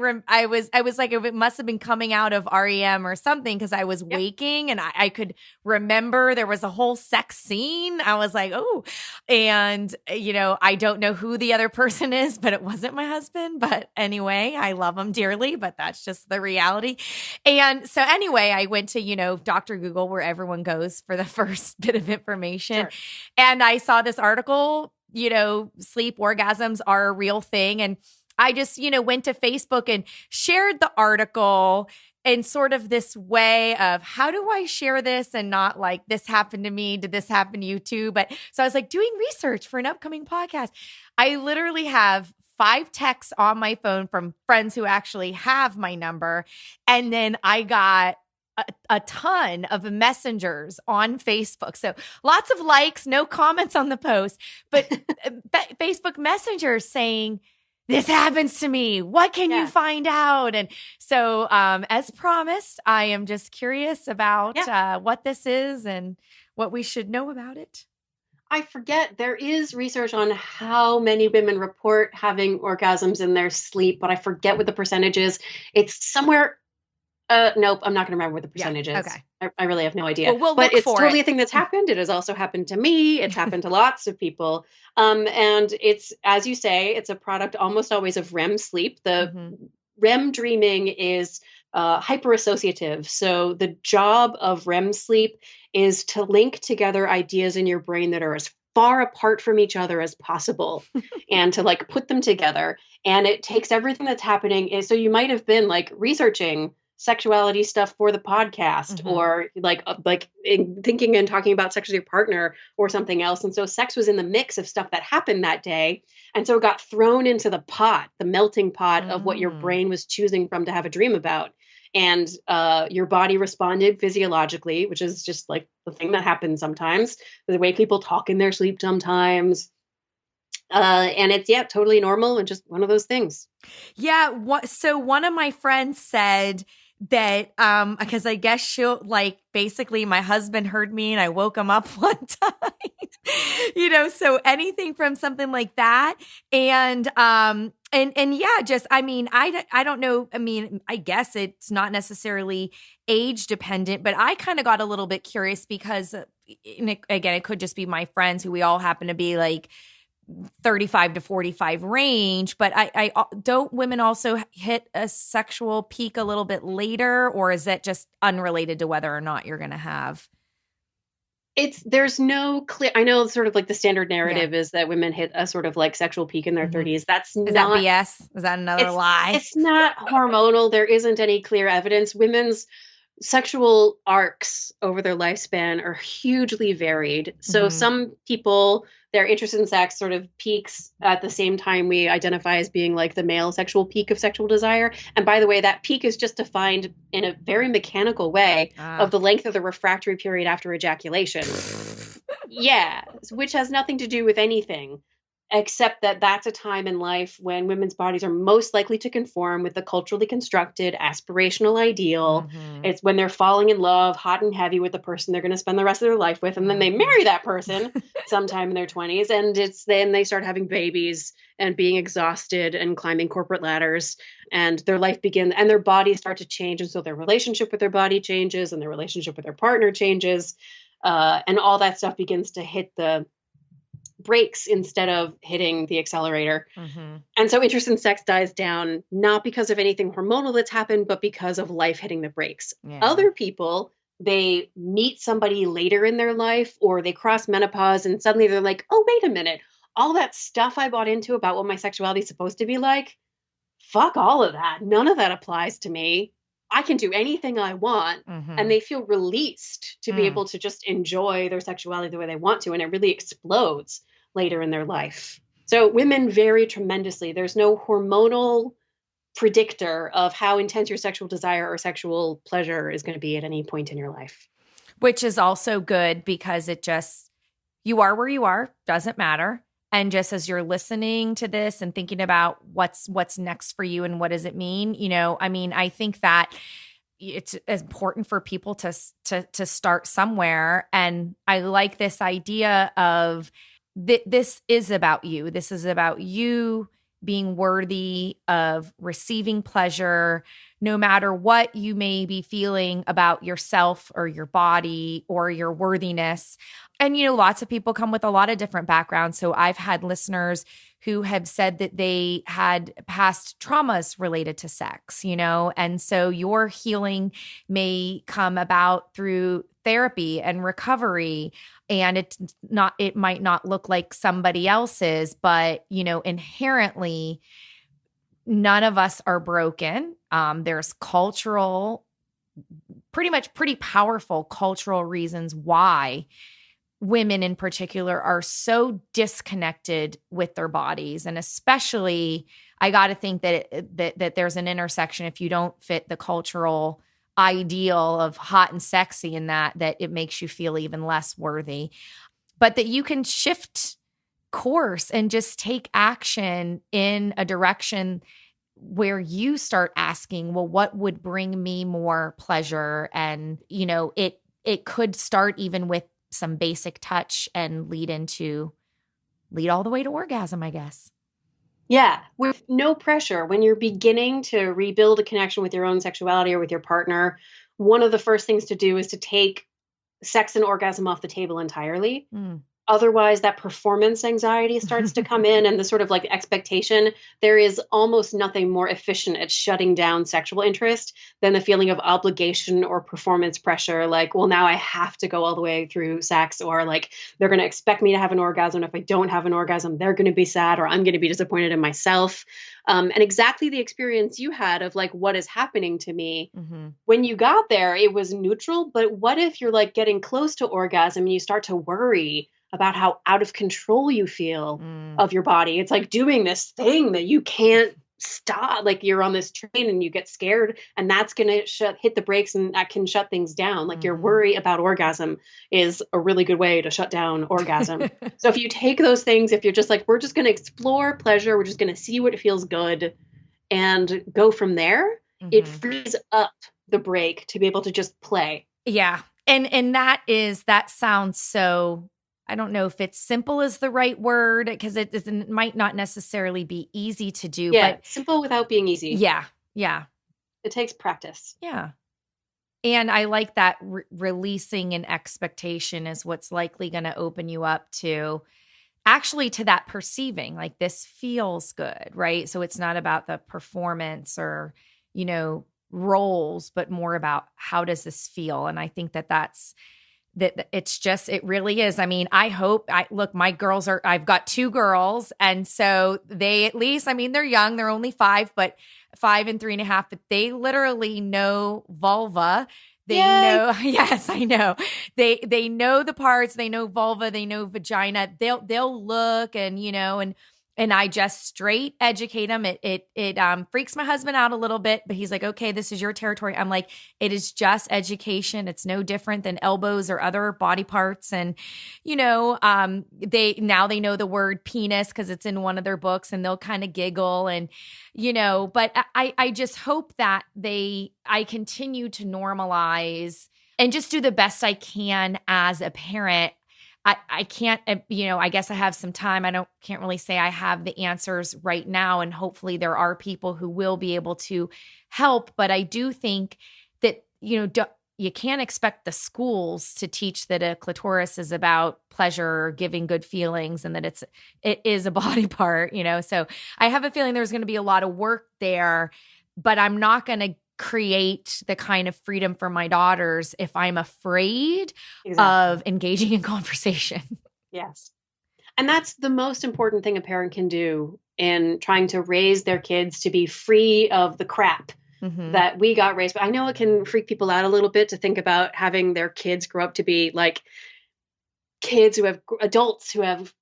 was like, it must have been coming out of REM or something because I was waking and I could remember there was a whole sex scene scene. I was like, oh, and I don't know who the other person is, but it wasn't my husband. But anyway, I love him dearly, but that's just the reality. And so anyway, I went to, Dr. Google, where everyone goes for the first bit of information. Sure. And I saw this article, sleep orgasms are a real thing. And I just, went to Facebook and shared the article in sort of this way of, how do I share this and not like, this happened to me, did this happen to you too? But so I was like doing research for an upcoming podcast. I literally have 5 texts on my phone from friends who actually have my number. And then I got a ton of messengers on Facebook. So lots of likes, no comments on the post, but Facebook messengers saying, this happens to me. What can you find out? And so, as promised, I am just curious about what this is and what we should know about it. I forget, there is research on how many women report having orgasms in their sleep, but I forget what the percentage is. It's somewhere. Nope, I'm not going to remember what the percentage is. Okay. I really have no idea. Well, but it's totally it. a thing that's happened. It has also happened to me. It's happened to lots of people. And it's, as you say, it's a product almost always of REM sleep. The REM dreaming is hyperassociative. So the job of REM sleep is to link together ideas in your brain that are as far apart from each other as possible and to like put them together. And it takes everything that's happening. So you might have been like researching sexuality stuff for the podcast or like thinking and talking about sex with your partner or something else. And so sex was in the mix of stuff that happened that day. And so it got thrown into the pot, the melting pot of what your brain was choosing from to have a dream about. And your body responded physiologically, which is just like the thing that happens sometimes, the way people talk in their sleep sometimes. And it's, totally normal and just one of those things. Yeah. So one of my friends said that, because I guess she'll like, basically my husband heard me and I woke him up one time, so anything from something like that. And just, I mean, I don't know. I mean, I guess it's not necessarily age dependent, but I kind of got a little bit curious because again, it could just be my friends who we all happen to be like 35 to 45 range, but I don't women also hit a sexual peak a little bit later, or is that just unrelated to whether or not you're going to have? There's no clear, I know sort of like the standard narrative is that women hit a sort of like sexual peak in their 30s. Is that BS? Is that another lie? It's not hormonal. There isn't any clear evidence. Women's sexual arcs over their lifespan are hugely varied. So some people, their interest in sex sort of peaks at the same time we identify as being like the male sexual peak of sexual desire. And by the way, that peak is just defined in a very mechanical way of the length of the refractory period after ejaculation. Which has nothing to do with anything, except that that's a time in life when women's bodies are most likely to conform with the culturally constructed aspirational ideal. It's when they're falling in love hot and heavy with the person they're going to spend the rest of their life with. And then they marry that person sometime in their 20s. And it's then they start having babies and being exhausted and climbing corporate ladders, and their life begins and their bodies start to change. And so their relationship with their body changes and their relationship with their partner changes. And all that stuff begins to hit the brakes instead of hitting the accelerator. And so interest in sex dies down, not because of anything hormonal that's happened, but because of life hitting the brakes. Other people, they meet somebody later in their life or they cross menopause and suddenly they're like, oh, wait a minute. All that stuff I bought into about what my sexuality is supposed to be like, fuck all of that. None of that applies to me. I can do anything I want. And they feel released to be able to just enjoy their sexuality the way they want to. And it really explodes later in their life. So women vary tremendously. There's no hormonal predictor of how intense your sexual desire or sexual pleasure is going to be at any point in your life. Which is also good because it just, you are where you are, doesn't matter. And just as you're listening to this and thinking about what's next for you and what does it mean, I mean, I think that it's important for people to start somewhere. And I like this idea of this is about you. This is about you being worthy of receiving pleasure, no matter what you may be feeling about yourself or your body or your worthiness. And, lots of people come with a lot of different backgrounds. So I've had listeners who have said that they had past traumas related to sex, and so your healing may come about through therapy and recovery. And it might not look like somebody else's, but, inherently, none of us are broken. There's pretty powerful cultural reasons why women in particular are so disconnected with their bodies. And especially, I got to think that there's an intersection if you don't fit the cultural ideal of hot and sexy in that it makes you feel even less worthy. But that you can shift course and just take action in a direction where you start asking, well, what would bring me more pleasure? And, it could start even with some basic touch and lead all the way to orgasm, I guess. Yeah, with no pressure. When you're beginning to rebuild a connection with your own sexuality or with your partner, one of the first things to do is to take sex and orgasm off the table entirely. Otherwise, that performance anxiety starts to come in and the sort of like expectation. There is almost nothing more efficient at shutting down sexual interest than the feeling of obligation or performance pressure. Like, well, now I have to go all the way through sex, or like they're going to expect me to have an orgasm. If I don't have an orgasm, they're going to be sad, or I'm going to be disappointed in myself. And exactly the experience you had of like, what is happening to me? When you got there, it was neutral. But what if you're like getting close to orgasm and you start to worry about how out of control you feel of your body? It's like doing this thing that you can't stop. Like you're on this train and you get scared, and that's going to hit the brakes, and that can shut things down. Like your worry about orgasm is a really good way to shut down orgasm. So if you take those things, if you're just like, we're just going to explore pleasure, we're just going to see what it feels good and go from there, it frees up the brake to be able to just play. Yeah. And that sounds so, I don't know if it's simple is the right word, because it might not necessarily be easy to do. Yeah, but simple without being easy. Yeah. Yeah. It takes practice. Yeah. And I like that releasing an expectation is what's likely going to open you up to that perceiving, like this feels good, right? So it's not about the performance or, roles, but more about how does this feel? And I think that it really is. I mean, my girls I've got 2 girls. And so they at least, they're young, they're only 5, but 5 and 3.5, but they literally know vulva. They know, yes, I know. They know the parts, they know vulva, they know vagina. They'll look and I just straight educate them. It freaks my husband out a little bit, but he's like, okay, this is your territory. I'm like, it is just education. It's no different than elbows or other body parts. And, they know the word penis because it's in one of their books, and they'll kind of giggle and, but I just hope that I continue to normalize and just do the best I can as a parent. I can't, I guess I have some time. Can't really say I have the answers right now. And hopefully there are people who will be able to help. But I do think that, you can't expect the schools to teach that a clitoris is about pleasure or giving good feelings, and that it is a body part, So I have a feeling there's going to be a lot of work there, but I'm not going to create the kind of freedom for my daughters if I'm afraid of engaging in conversation. Yes. And that's the most important thing a parent can do in trying to raise their kids to be free of the crap that we got raised. But I know it can freak people out a little bit to think about having their kids grow up to be like adults who have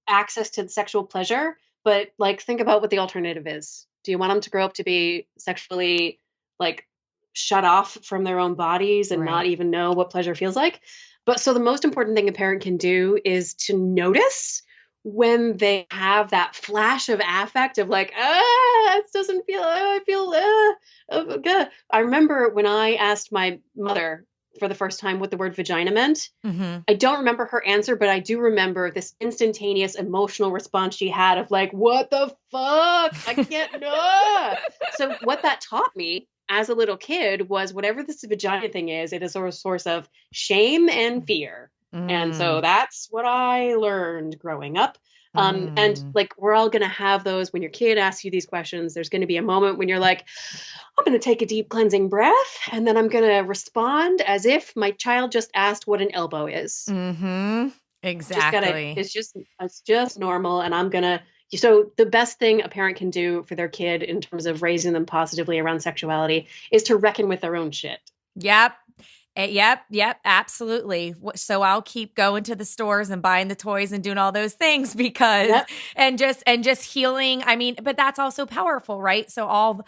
access to sexual pleasure. But like, think about what the alternative is. Do you want them to grow up to be sexually like shut off from their own bodies and not even know what pleasure feels like? But so the most important thing a parent can do is to notice when they have that flash of affect of like, it doesn't feel, I feel good. I remember when I asked my mother for the first time what the word vagina meant. Mm-hmm. I don't remember her answer, but I do remember this instantaneous emotional response she had of like, what the fuck? I can't know. So what that taught me as a little kid was whatever this vagina thing is, it is a source of shame and fear. And so that's what I learned growing up. And like, we're all going to have those when your kid asks you these questions. There's going to be a moment when you're like, I'm going to take a deep cleansing breath, and then I'm going to respond as if my child just asked what an elbow is. Mm-hmm. Exactly. It's just normal. And I'm going to, so the best thing a parent can do for their kid in terms of raising them positively around sexuality is to reckon with their own shit. Yep. Yep, absolutely. So I'll keep going to the stores and buying the toys and doing all those things because, and just healing. I mean, but that's also powerful, right? So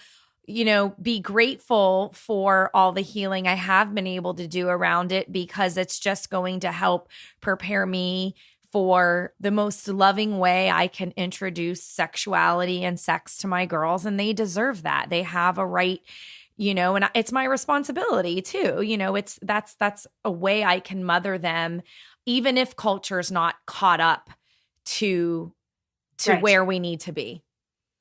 be grateful for all the healing I have been able to do around it, because it's just going to help prepare me for the most loving way I can introduce sexuality and sex to my girls. And they deserve that. They have a right, and it's my responsibility too. That's a way I can mother them, even if culture's not caught up to where we need to be.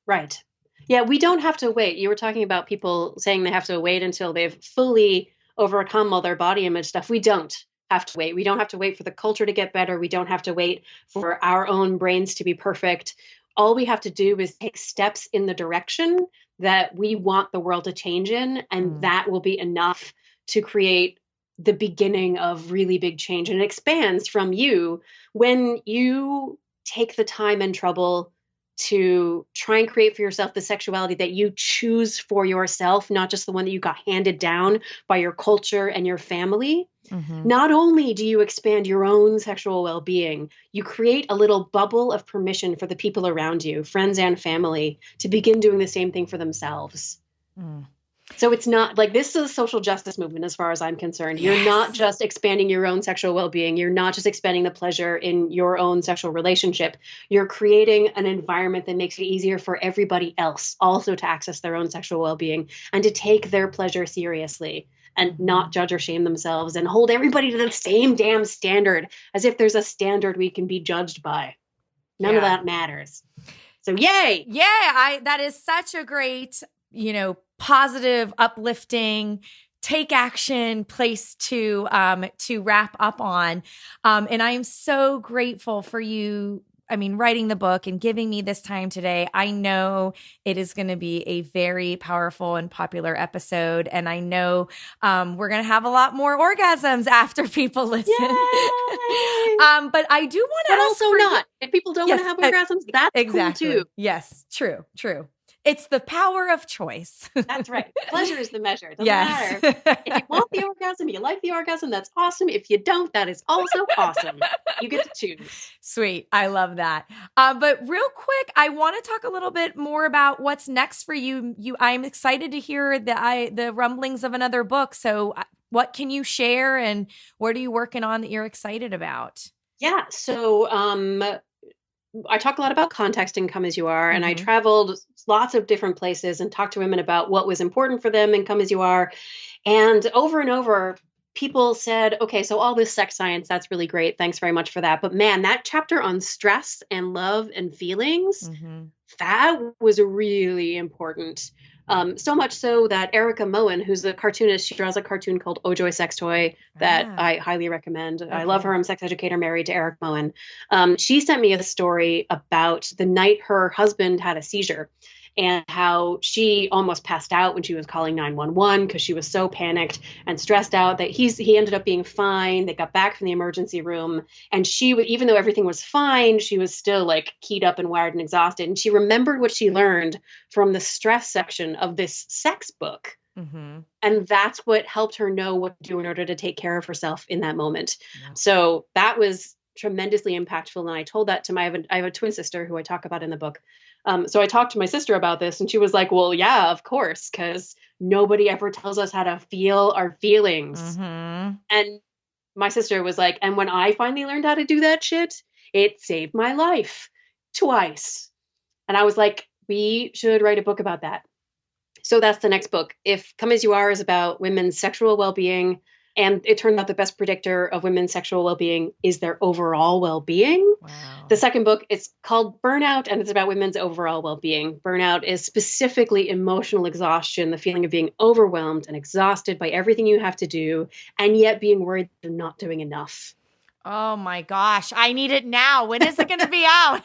Right. Yeah, we don't have to wait. You were talking about people saying they have to wait until they've fully overcome all their body image stuff. We don't have to wait. We don't have to wait for the culture to get better. We don't have to wait for our own brains to be perfect. All we have to do is take steps in the direction that we want the world to change in, and that will be enough to create the beginning of really big change. And it expands from you when you take the time and trouble to try and create for yourself the sexuality that you choose for yourself, not just the one that you got handed down by your culture and your family. Mm-hmm. Not only do you expand your own sexual well-being, you create a little bubble of permission for the people around you, friends and family, to begin doing the same thing for themselves. So it's not like, this is a social justice movement as far as I'm concerned. Yes. You're not just expanding your own sexual well-being. You're not just expanding the pleasure in your own sexual relationship. You're creating an environment that makes it easier for everybody else also to access their own sexual well-being and to take their pleasure seriously and not judge or shame themselves and hold everybody to the same damn standard, as if there's a standard we can be judged by. None of that matters. So yay. Yeah, that is such a great, positive, uplifting, take action place to wrap up on. And I am so grateful for you. I mean, writing the book and giving me this time today. I know it is going to be a very powerful and popular episode. And I know we're going to have a lot more orgasms after people listen. But I do want to ask also not. If people don't want to have orgasms, that's exactly. Cool too. Yes, true. It's the power of choice. That's right. Pleasure is the measure. It doesn't matter. If you want the orgasm, you like the orgasm, that's awesome. If you don't, that is also awesome. You get to choose. Sweet. I love that. But real quick, I want to talk a little bit more about what's next for you. I'm excited to hear the rumblings of another book. So what can you share, and what are you working on that you're excited about? Yeah. So, I talk a lot about context in Come As You Are, and I traveled lots of different places and talked to women about what was important for them in Come As You Are. And over, people said, okay, so all this sex science, that's really great. Thanks very much for that. But man, that chapter on stress and love and feelings, that was really important. So much so that Erica Moen, who's a cartoonist, she draws a cartoon called Oh Joy Sex Toy that I highly recommend. Okay. I love her. I'm a sex educator married to Eric Moen. She sent me a story about the night her husband had a seizure and how she almost passed out when she was calling 911 because she was so panicked and stressed out that he ended up being fine. They got back from the emergency room, and she would, even though everything was fine, she was still like keyed up and wired and exhausted. And she remembered what she learned from the stress section of this sex book. And that's what helped her know what to do in order to take care of herself in that moment. So that was tremendously impactful. And I told that to I have a twin sister who I talk about in the book. So I talked to my sister about this, and she was like, well, yeah, of course, because nobody ever tells us how to feel our feelings. And my sister was like, and when I finally learned how to do that shit, it saved my life twice. And I was like, we should write a book about that. So that's the next book. If Come As You Are is about women's sexual well-being And it turned out the best predictor of women's sexual well-being is their overall well-being. Wow. The second book is called Burnout, and it's about women's overall well-being. Burnout is specifically emotional exhaustion, the feeling of being overwhelmed and exhausted by everything you have to do, and yet being worried you're not doing enough. Oh my gosh. I need it now. When is it going to be out?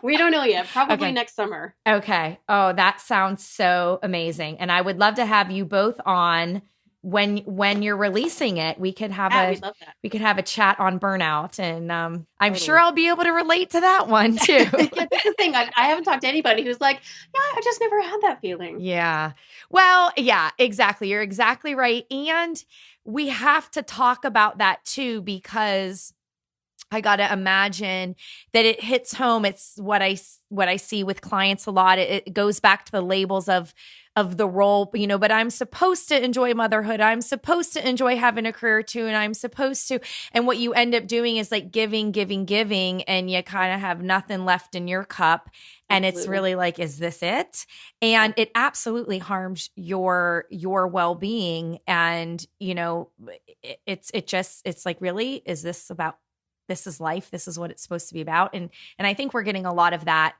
We don't know yet. Probably next summer. Okay. Oh, that sounds so amazing. And I would love to have you both on when you're releasing it. We could have we could have a chat on burnout, and I'm sure I'll be able to relate to that one too. Yeah, that's the thing. I haven't talked to anybody who's like, yeah, I just never had that feeling. Yeah. Well, yeah, exactly. You're exactly right. And we have to talk about that too, because I got to imagine that it hits home. It's what I see with clients a lot. It goes back to the labels of the role, but I'm supposed to enjoy motherhood. I'm supposed to enjoy having a career too. And I'm supposed to, and what you end up doing is like giving, and you kind of have nothing left in your cup. And It's really like, is this it? And it absolutely harms your well-being. And, it's like, really, is this about, this is life. This is what it's supposed to be about. And I think we're getting a lot of that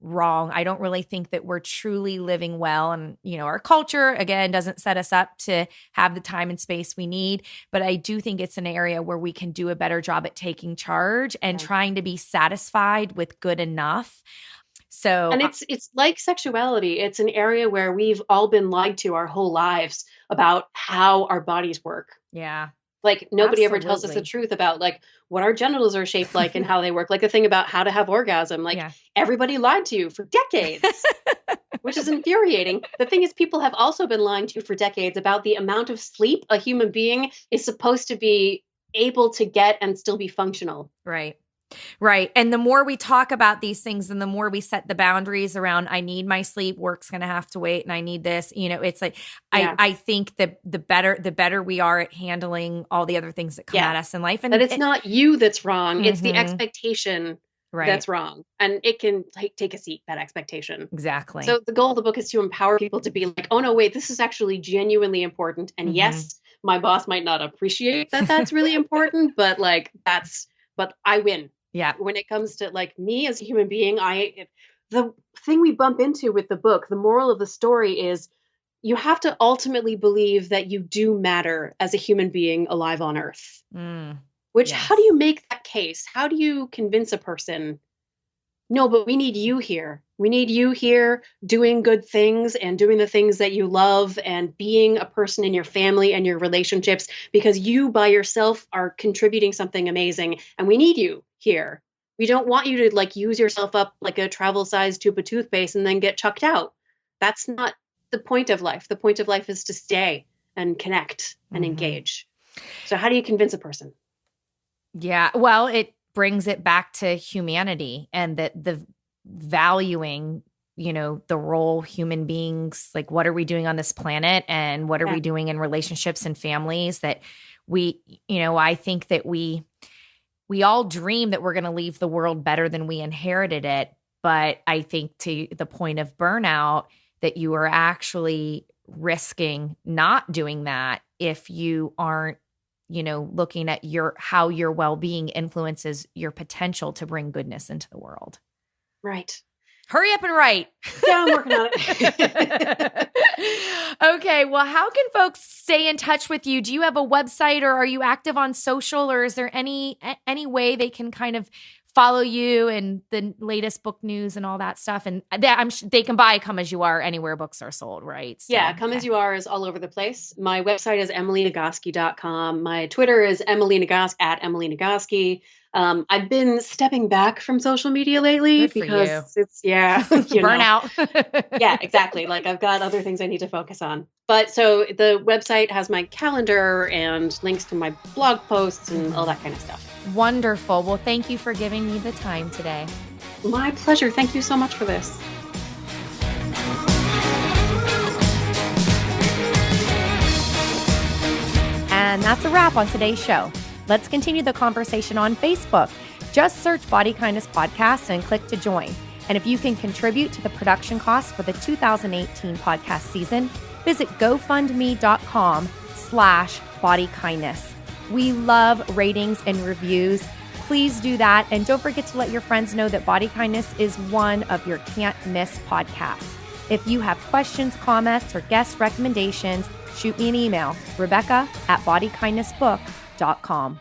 wrong. I don't really think that we're truly living well. And, our culture, again, doesn't set us up to have the time and space we need. But I do think it's an area where we can do a better job at taking charge and trying to be satisfied with good enough. So, and it's like sexuality. It's an area where we've all been lied to our whole lives about how our bodies work. Yeah. Like nobody ever tells us the truth about like what our genitals are shaped like and how they work. Like the thing about how to have orgasm, like everybody lied to you for decades, which is infuriating. The thing is, people have also been lying to you for decades about the amount of sleep a human being is supposed to be able to get and still be functional. Right. And the more we talk about these things and the more we set the boundaries around, I need my sleep, work's going to have to wait, and I need this, it's like, I think that the better we are at handling all the other things that come at us in life. And that it's not you that's wrong. It's the expectation that's wrong. And it can take a seat, that expectation. Exactly. So the goal of the book is to empower people to be like, oh no, wait, this is actually genuinely important. And yes, my boss might not appreciate that that's really important, but but I win. Yeah. When it comes to like me as a human being, the thing we bump into with the book, the moral of the story is you have to ultimately believe that you do matter as a human being alive on Earth. Which, how do you make that case? How do you convince a person, no, but we need you here. We need you here doing good things and doing the things that you love and being a person in your family and your relationships, because you by yourself are contributing something amazing and we need you here. We don't want you to like use yourself up like a travel size tube of toothpaste and then get chucked out. That's not the point of life. The point of life is to stay and connect and engage. So how do you convince a person? Yeah, well, it brings it back to humanity and that the valuing, the role human beings, like what are we doing on this planet and what are we doing in relationships and families that we, I think that we all dream that we're going to leave the world better than we inherited it. But I think to the point of burnout that you are actually risking not doing that if you aren't, looking at how your well-being influences your potential to bring goodness into the world. Right. Hurry up and write. Yeah, I'm working on it. Okay. Well, how can folks stay in touch with you? Do you have a website or are you active on social, or is there any way they can kind of follow you and the latest book news and all that stuff? And they can buy Come As You Are anywhere books are sold, right? So, Come As You Are is all over the place. My website is emilynagoski.com. My Twitter is Emily Nagoski at Emily Nagoski. I've been stepping back from social media lately because it's burnout. Yeah, exactly. Like I've got other things I need to focus on. But so the website has my calendar and links to my blog posts and all that kind of stuff. Wonderful. Well, thank you for giving me the time today. My pleasure. Thank you so much for this. And that's a wrap on today's show. Let's continue the conversation on Facebook. Just search Body Kindness Podcast and click to join. And if you can contribute to the production costs for the 2018 podcast season, visit gofundme.com/ bodyKindness. We love ratings and reviews. Please do that. And don't forget to let your friends know that Body Kindness is one of your can't miss podcasts. If you have questions, comments, or guest recommendations, shoot me an email, Rebecca@bodykindnessbook.com.